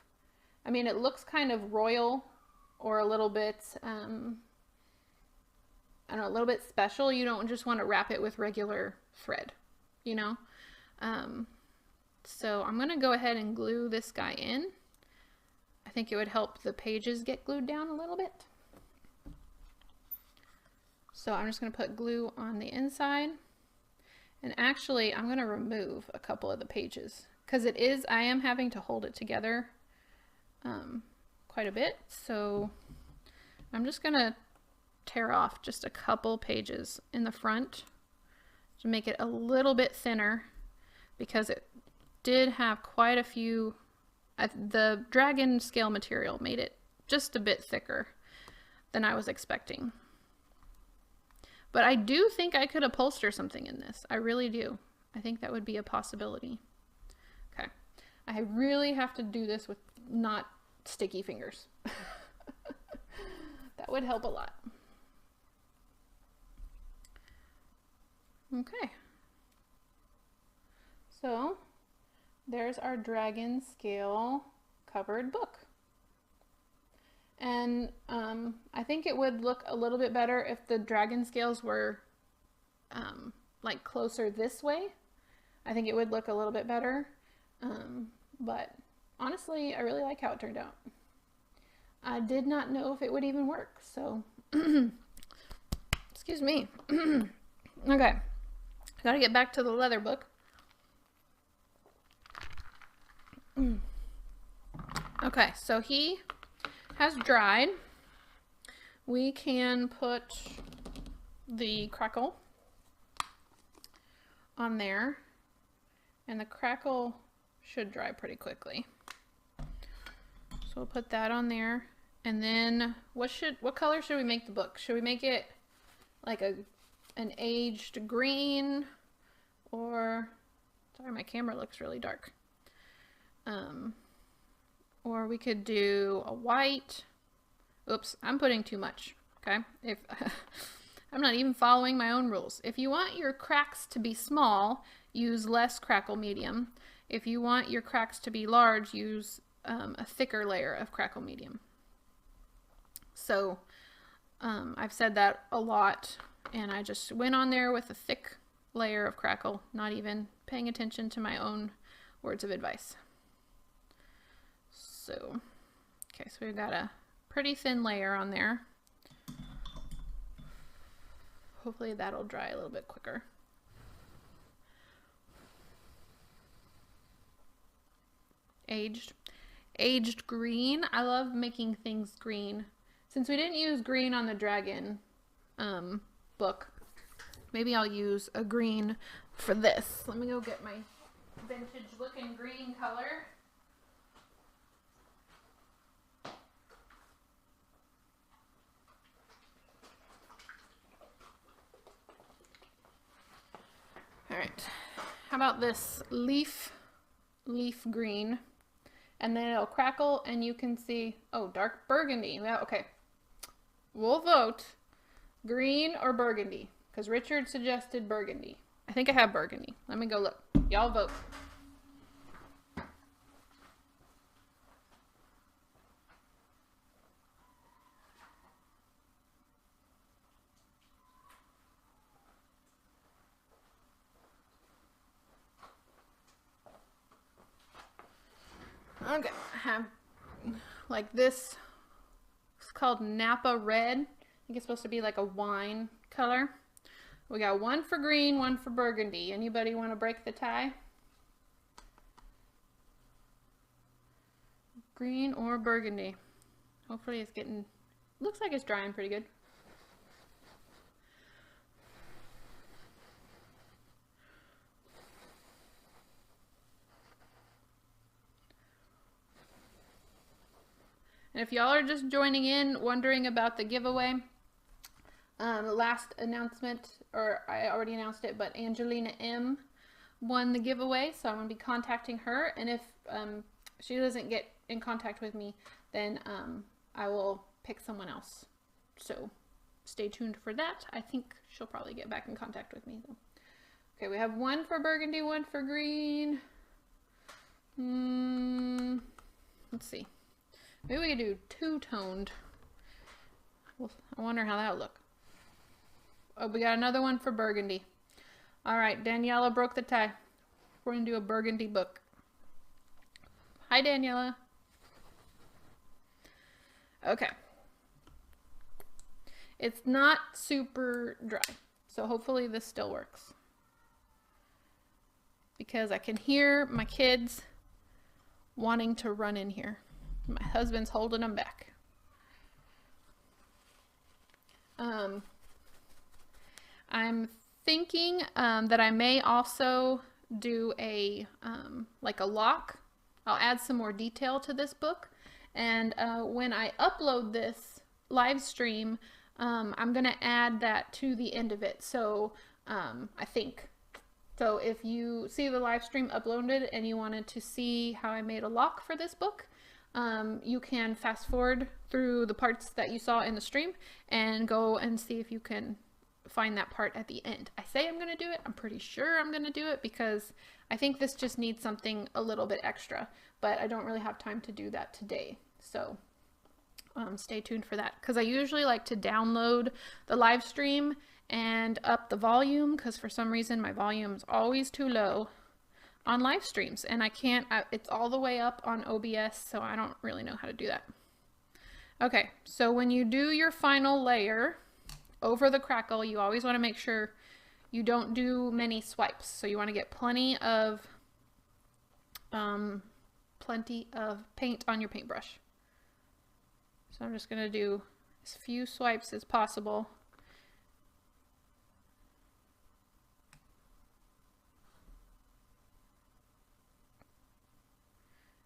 I mean, it looks kind of royal or a little bit, I don't know, a little bit special, you don't just want to wrap it with regular thread, you know? So I'm going to go ahead and glue this guy in. I think it would help the pages get glued down a little bit. So I'm just going to put glue on the inside. And actually, I'm going to remove a couple of the pages because I am having to hold it together quite a bit. So I'm just going to tear off just a couple pages in the front to make it a little bit thinner because it did have quite a few. The dragon scale material made it just a bit thicker than I was expecting. But I do think I could upholster something in this. I really do. I think that would be a possibility. Okay. I really have to do this with not sticky fingers. That would help a lot. Okay. So there's our dragon scale covered book. And I think it would look a little bit better if the dragon scales were like closer this way. I think it would look a little bit better. But honestly, I really like how it turned out. I did not know if it would even work, so excuse me. Okay, gotta get back to the leather book. Okay, so he has dried. We can put the crackle on there, and the crackle should dry pretty quickly. So we'll put that on there, and then what color should we make the book? Should we make it like an aged green, or sorry, my camera looks really dark. Or we could do a white. Oops, I'm putting too much, okay? If I'm not even following my own rules. If you want your cracks to be small, use less crackle medium. If you want your cracks to be large, use a thicker layer of crackle medium. So I've said that a lot, and I just went on there with a thick layer of crackle, not even paying attention to my own words of advice. So, okay, so we've got a pretty thin layer on there. Hopefully that'll dry a little bit quicker. Aged green. I love making things green. Since we didn't use green on the dragon book, maybe I'll use a green for this. Let me go get my vintage looking green color. All right, how about this leaf green? And then it'll crackle and you can see, oh, dark burgundy. Yeah, okay. We'll vote green or burgundy because Richard suggested burgundy. I think I have burgundy. Let me go look. Y'all vote. Okay, I have like this. It's called Napa Red. I think it's supposed to be like a wine color. We got one for green, one for burgundy. Anybody want to break the tie? Green or burgundy? Hopefully it's getting, looks like it's drying pretty good. And if y'all are just joining in, wondering about the giveaway, last announcement, or I already announced it, but Angelina M won the giveaway, so I'm going to be contacting her, and if she doesn't get in contact with me, then I will pick someone else. So stay tuned for that. I think she'll probably get back in contact with me, though. Okay, we have one for burgundy, one for green. Let's see. Maybe we could do two-toned. Well, I wonder how that would look. Oh, we got another one for burgundy. All right, Daniela broke the tie. We're going to do a burgundy book. Hi, Daniela. Okay. It's not super dry, so hopefully this still works. Because I can hear my kids wanting to run in here. My husband's holding them back. I'm thinking that I may also do a like a lock. I'll add some more detail to this book, and when I upload this live stream, I'm gonna add that to the end of it. So I think so. If you see the live stream uploaded and you wanted to see how I made a lock for this book, you can fast forward through the parts that you saw in the stream and go and see if you can find that part at the end. I say I'm going to do it. I'm pretty sure I'm going to do it because I think this just needs something a little bit extra, but I don't really have time to do that today. So stay tuned for that because I usually like to download the live stream and up the volume because for some reason my volume is always too low on live streams and I can't, it's all the way up on OBS, so I don't really know how to do that. Okay, so when you do your final layer over the crackle, you always want to make sure you don't do many swipes. So you want to get plenty of paint on your paintbrush. So I'm just going to do as few swipes as possible.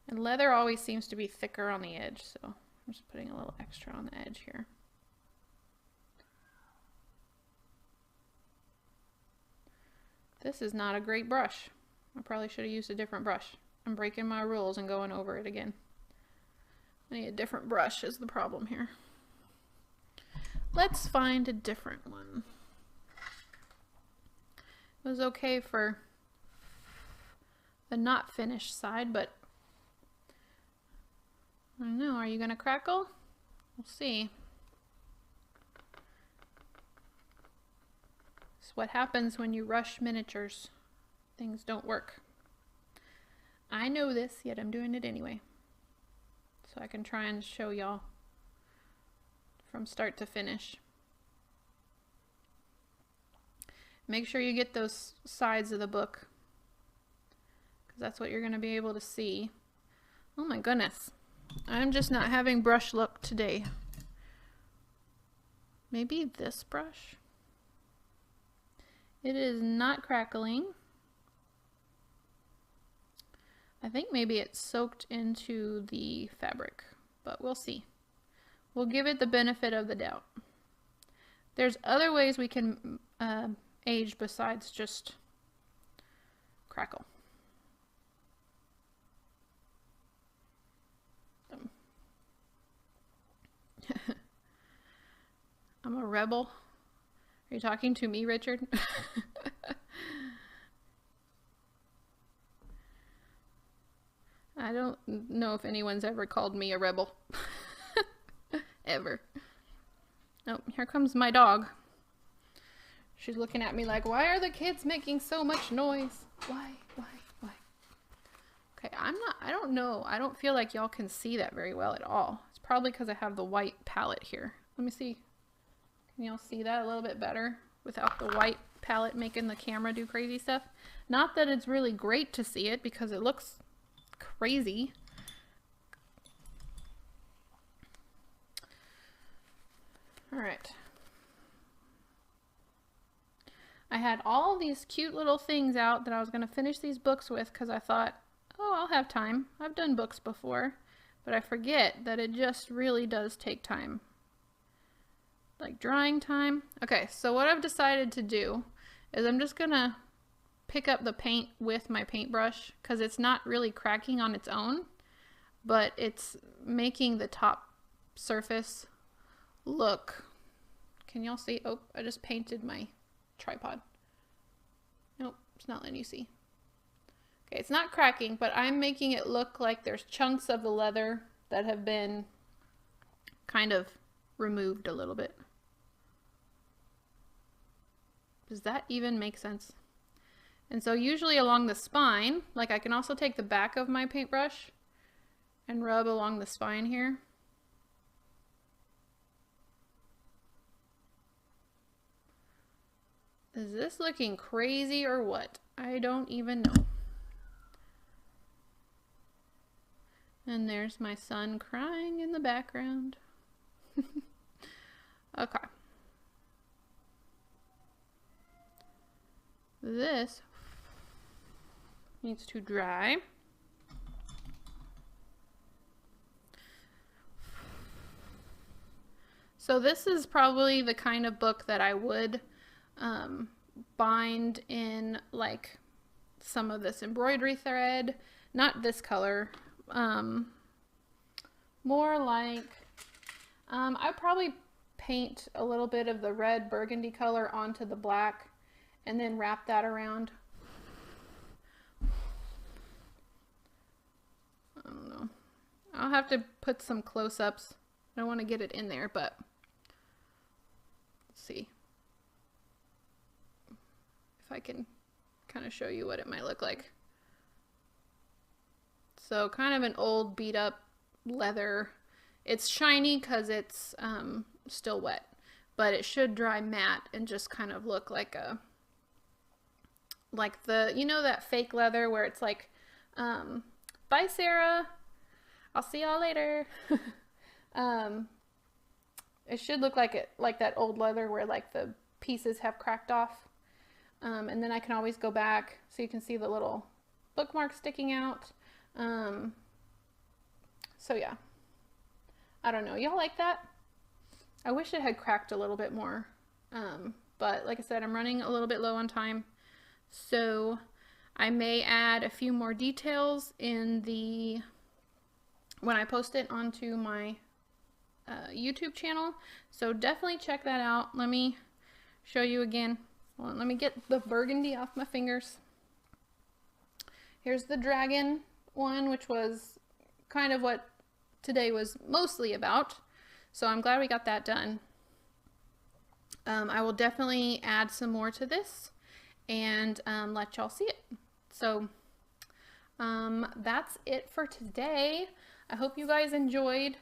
And leather always seems to be thicker on the edge, so I'm just putting a little extra on the edge here. This is not a great brush. I probably should have used a different brush. I'm breaking my rules and going over it again. I need a different brush is the problem here. Let's find a different one. It was okay for the not finished side, but I don't know, are you gonna crackle? We'll see. It's what happens when you rush miniatures. Things don't work. I know this, yet I'm doing it anyway. So I can try and show y'all from start to finish. Make sure you get those sides of the book, because that's what you're going to be able to see. Oh my goodness. I'm just not having brush luck today. Maybe this brush? It is not crackling. I think maybe it's soaked into the fabric, but we'll see. We'll give it the benefit of the doubt. There's other ways we can age besides just crackle. I'm a rebel. Are you talking to me, Richard? I don't know if anyone's ever called me a rebel. Ever. Oh, here comes my dog. She's looking at me like, why are the kids making so much noise? Why? Okay, I don't know. I don't feel like y'all can see that very well at all. It's probably because I have the white palette here. Let me see. Can y'all see that a little bit better without the white palette making the camera do crazy stuff? Not that it's really great to see it because it looks crazy. All right. I had all these cute little things out that I was going to finish these books with because I thought, oh, I'll have time. I've done books before, but I forget that it just really does take time. Like drying time. Okay, so what I've decided to do is I'm just going to pick up the paint with my paintbrush because it's not really cracking on its own, but it's making the top surface look. Can y'all see? Oh, I just painted my tripod. Nope, it's not letting you see. Okay, it's not cracking, but I'm making it look like there's chunks of the leather that have been kind of removed a little bit. Does that even make sense? And so usually along the spine, like I can also take the back of my paintbrush and rub along the spine here. Is this looking crazy or what? I don't even know. And there's my son crying in the background. Okay. This needs to dry. So this is probably the kind of book that I would bind in like some of this embroidery thread, not this color, more like I'd probably paint a little bit of the red burgundy color onto the black and then wrap that around. I don't know. I'll have to put some close-ups. I don't want to get it in there, but let's see if I can kind of show you what it might look like. So kind of an old beat up leather. It's shiny because it's still wet, but it should dry matte and just kind of look like a, like the, you know, that fake leather where it's like, bye Sarah, I'll see y'all later. It should look like it, like that old leather where like the pieces have cracked off. And then I can always go back so you can see the little bookmark sticking out. So yeah, I don't know. Y'all like that? I wish it had cracked a little bit more. But like I said, I'm running a little bit low on time. So I may add a few more details in the, when I post it onto my YouTube channel. So definitely check that out. Let me show you again. Hold on, let me get the burgundy off my fingers. Here's the dragon one, which was kind of what today was mostly about. So I'm glad we got that done. I will definitely add some more to this and let y'all see it. So that's it for today. I hope you guys enjoyed.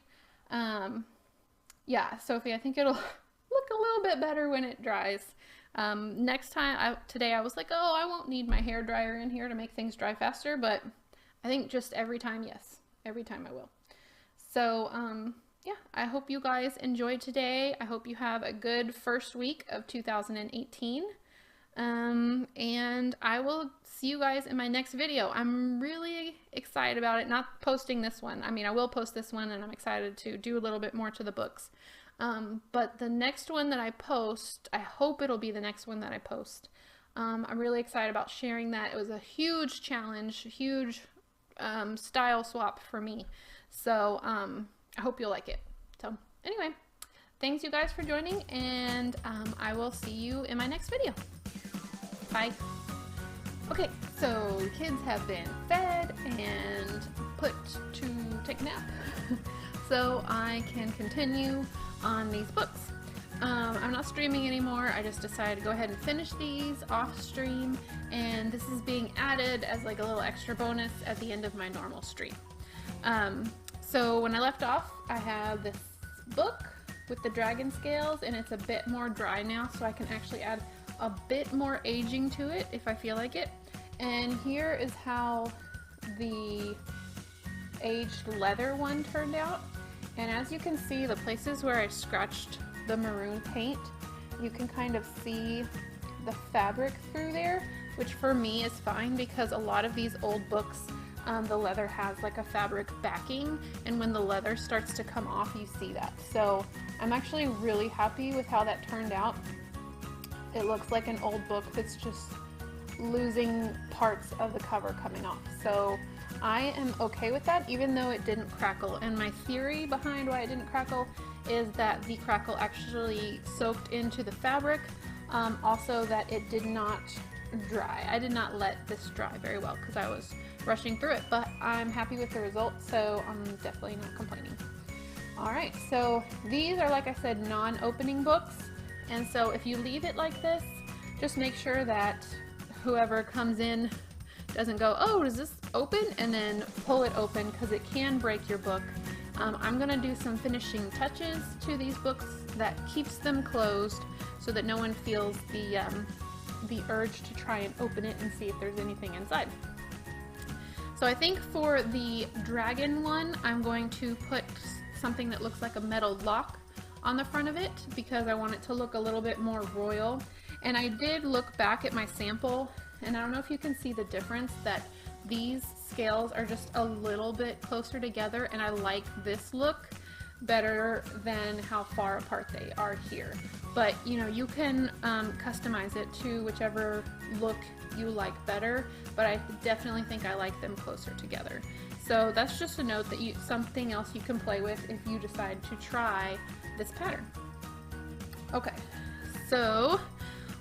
Yeah, Sophie, I think it'll look a little bit better when it dries. Next time, today I was like, oh, I won't need my hair dryer in here to make things dry faster, but I think just every time, yes. Every time I will. So, yeah, I hope you guys enjoyed today. I hope you have a good first week of 2018. And I will see you guys in my next video. I'm really excited about it. Not posting this one. I mean, I will post this one, and I'm excited to do a little bit more to the books. But the next one that I post, I hope it'll be the next one that I post. I'm really excited about sharing that. It was a huge challenge, huge style swap for me. So I hope you'll like it. So anyway, thanks you guys for joining, and I will see you in my next video. Bye. Okay, so the kids have been fed and put to take a nap. So I can continue on these books. I'm not streaming anymore. I just decided to go ahead and finish these off stream, and this is being added as like a little extra bonus at the end of my normal stream. So when I left off, I have this book with the dragon scales, and it's a bit more dry now, so I can actually add a bit more aging to it if I feel like it. And here is how the aged leather one turned out. And as you can see, the places where I scratched the maroon paint, you can kind of see the fabric through there, which for me is fine because a lot of these old books, the leather has like a fabric backing, and when the leather starts to come off, you see that. So I'm actually really happy with how that turned out. It looks like an old book that's just losing parts of the cover coming off. So I am okay with that, even though it didn't crackle. And my theory behind why it didn't crackle is that the crackle actually soaked into the fabric. Also that it did not dry. I did not let this dry very well because I was rushing through it, but I'm happy with the result, so I'm definitely not complaining. Alright, so these are, like I said, non-opening books, and so if you leave it like this, just make sure that whoever comes in doesn't go, oh, does this open? And then pull it open, because it can break your book. I'm going to do some finishing touches to these books that keeps them closed so that no one feels the urge to try and open it and see if there's anything inside. So I think for the dragon one, I'm going to put something that looks like a metal lock on the front of it because I want it to look a little bit more royal. And I did look back at my sample, and I don't know if you can see the difference that these scales are just a little bit closer together, and I like this look better than how far apart they are here. But you know, you can customize it to whichever look you like better, but I definitely think I like them closer together. So that's just a note that something else you can play with if you decide to try this pattern. Okay, so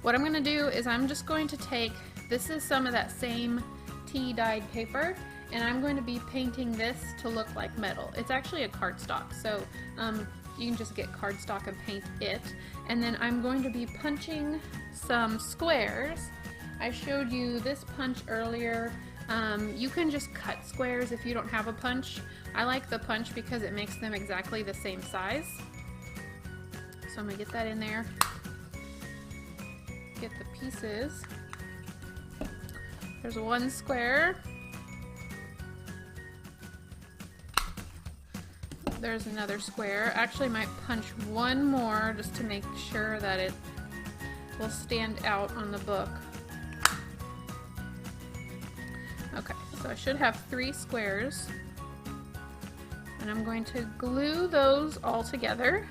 what I'm going to do is I'm just going to take, this is some of that same tea dyed paper, and I'm going to be painting this to look like metal. It's actually a cardstock, so you can just get cardstock and paint it. And then I'm going to be punching some squares. I showed you this punch earlier. You can just cut squares if you don't have a punch. I like the punch because it makes them exactly the same size. So I'm going to get that in there. Get the pieces. There's one square. There's another square. Actually, I might punch one more just to make sure that it will stand out on the book. Okay, so I should have 3 squares. And I'm going to glue those all together.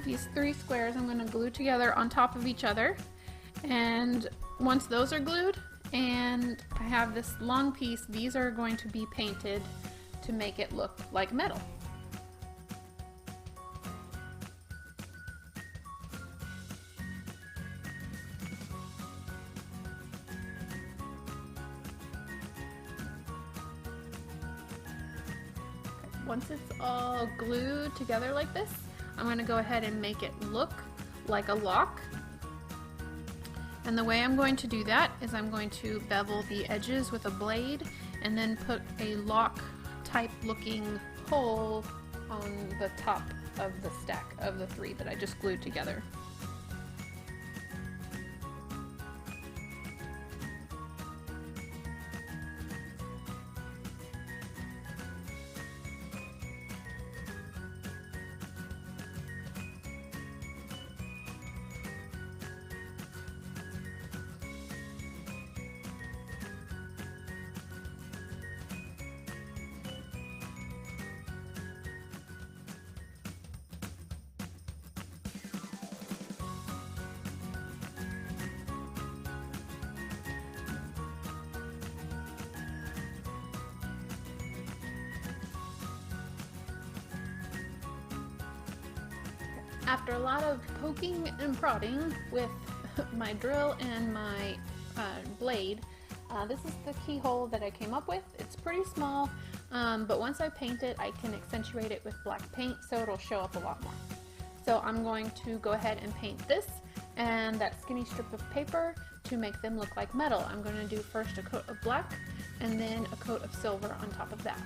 These 3 squares I'm going to glue together on top of each other. And once those are glued, and I have this long piece, these are going to be painted to make it look like metal. Once it's all glued together like this, I'm going to go ahead and make it look like a lock. And the way I'm going to do that is I'm going to bevel the edges with a blade and then put a lock type looking hole on the top of the stack of the 3 that I just glued together. After a lot of poking and prodding with my drill and my blade, this is the keyhole that I came up with. It's pretty small, but once I paint it, I can accentuate it with black paint so it'll show up a lot more. So I'm going to go ahead and paint this and that skinny strip of paper to make them look like metal. I'm going to do first a coat of black and then a coat of silver on top of that.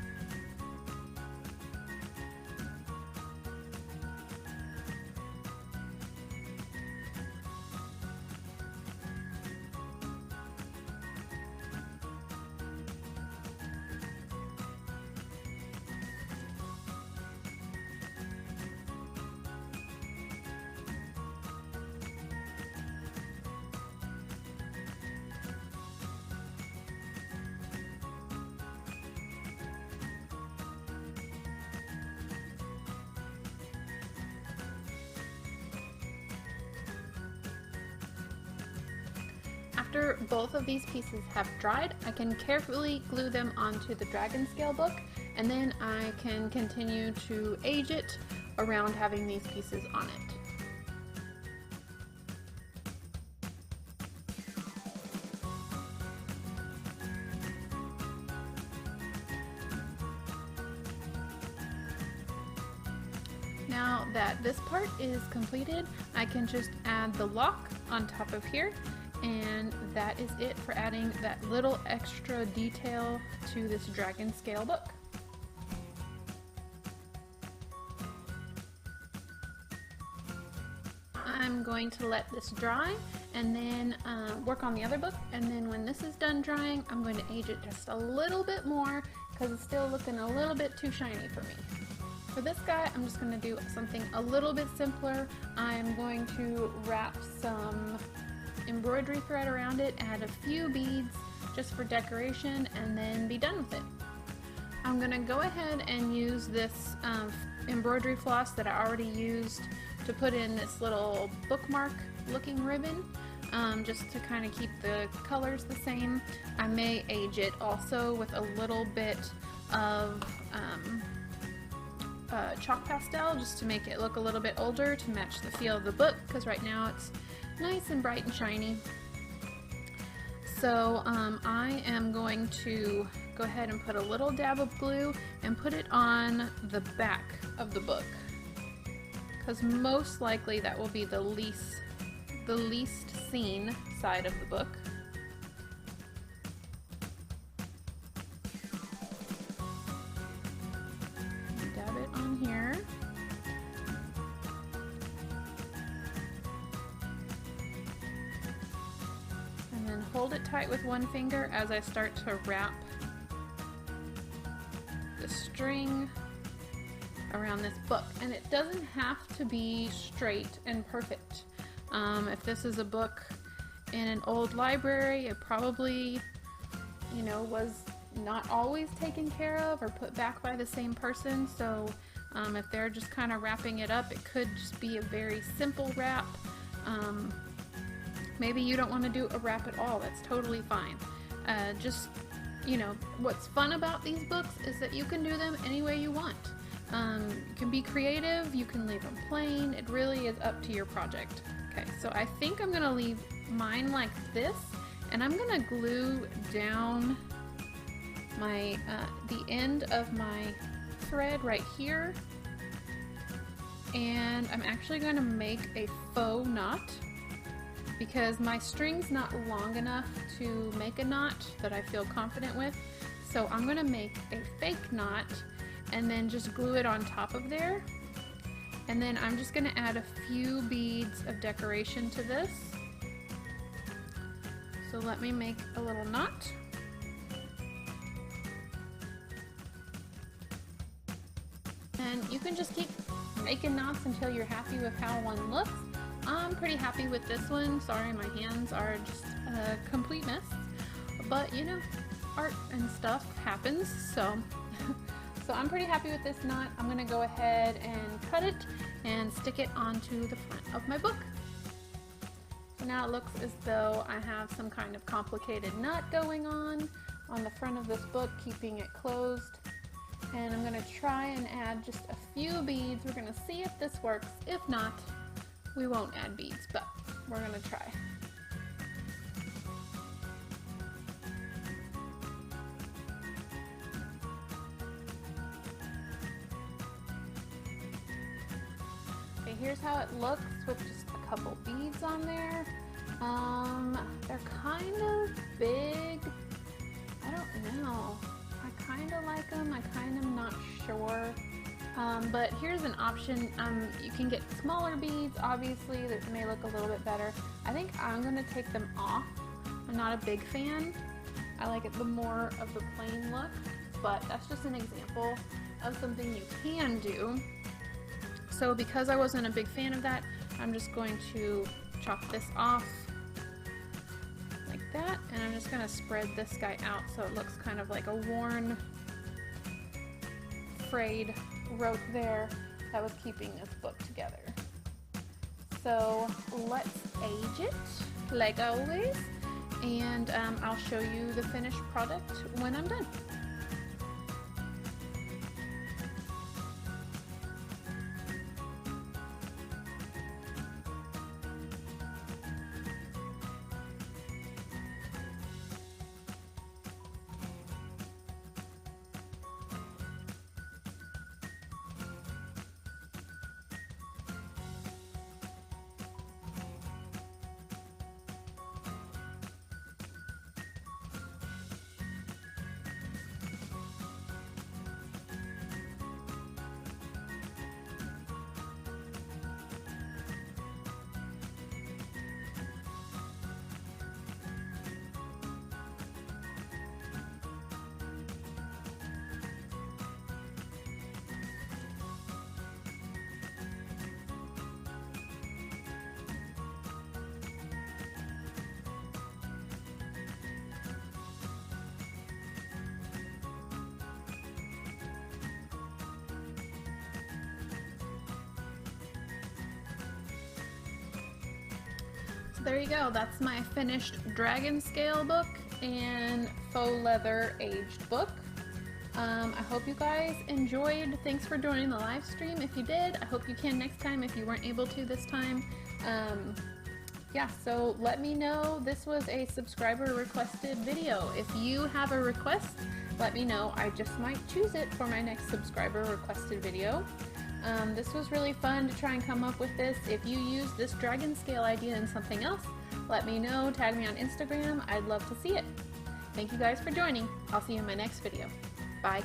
After both of these pieces have dried, I can carefully glue them onto the dragon scale book, and then I can continue to age it around having these pieces on it. Now that this part is completed, I can just add the lock on top of here, and that is it for adding that little extra detail to this dragon scale book. I'm going to let this dry and then work on the other book, and then when this is done drying, I'm going to age it just a little bit more because it's still looking a little bit too shiny for me. For this guy, I'm just going to do something a little bit simpler. I'm going to wrap some embroidery thread around it, add a few beads just for decoration, and then be done with it. I'm going to go ahead and use this embroidery floss that I already used to put in this little bookmark looking ribbon, just to kind of keep the colors the same. I may age it also with a little bit of chalk pastel just to make it look a little bit older to match the feel of the book, because right now it's nice and bright and shiny. So I am going to go ahead and put a little dab of glue and put it on the back of the book, because most likely that will be the least seen side of the book. Dab it on here. And then hold it tight with one finger as I start to wrap the string around this book. And it doesn't have to be straight and perfect. If this is a book in an old library, it probably, you know, was not always taken care of or put back by the same person. So if they're just kind of wrapping it up, it could just be a very simple wrap. Maybe you don't want to do a wrap at all. That's totally fine. Just, you know, what's fun about these books is that you can do them any way you want. You can be creative, you can leave them plain. It really is up to your project. Okay, so I think I'm gonna leave mine like this, and I'm gonna glue down my the end of my thread right here, and I'm actually going to make a faux knot because my string's not long enough to make a knot that I feel confident with. So I'm going to make a fake knot and then just glue it on top of there. And then I'm just going to add a few beads of decoration to this. So let me make a little knot. And you can just keep making knots until you're happy with how one looks. I'm pretty happy with this one. Sorry, my hands are just a complete mess. But you know, art and stuff happens, so I'm pretty happy with this knot. I'm gonna go ahead and cut it and stick it onto the front of my book. So now it looks as though I have some kind of complicated knot going on the front of this book, keeping it closed. And I'm gonna try and add just a few beads. We're gonna see if this works. If not, we won't add beads, but we're gonna try. Okay, here's how it looks with just a couple beads on there. They're kind of big. I don't know. I kind of like them. I kind of not sure. But here's an option. You can get smaller beads, obviously, that may look a little bit better. I think I'm going to take them off. I'm not a big fan. I like it the more of the plain look, but that's just an example of something you can do. So because I wasn't a big fan of that, I'm just going to chop this off like that, and I'm just going to spread this guy out so it looks kind of like a worn, frayed rope there that was keeping this book together. So let's age it like always, and I'll show you the finished product when I'm done. There you go, that's my finished dragon scale book and faux leather aged book. I hope you guys enjoyed. Thanks for joining the live stream. If you did, I hope you can next time if you weren't able to this time. Yeah, so let me know. This was a subscriber requested video. If you have a request, let me know. I just might choose it for my next subscriber requested video. This was really fun to try and come up with this. If you use this dragon scale idea in something else, let me know. Tag me on Instagram. I'd love to see it. Thank you guys for joining. I'll see you in my next video. Bye.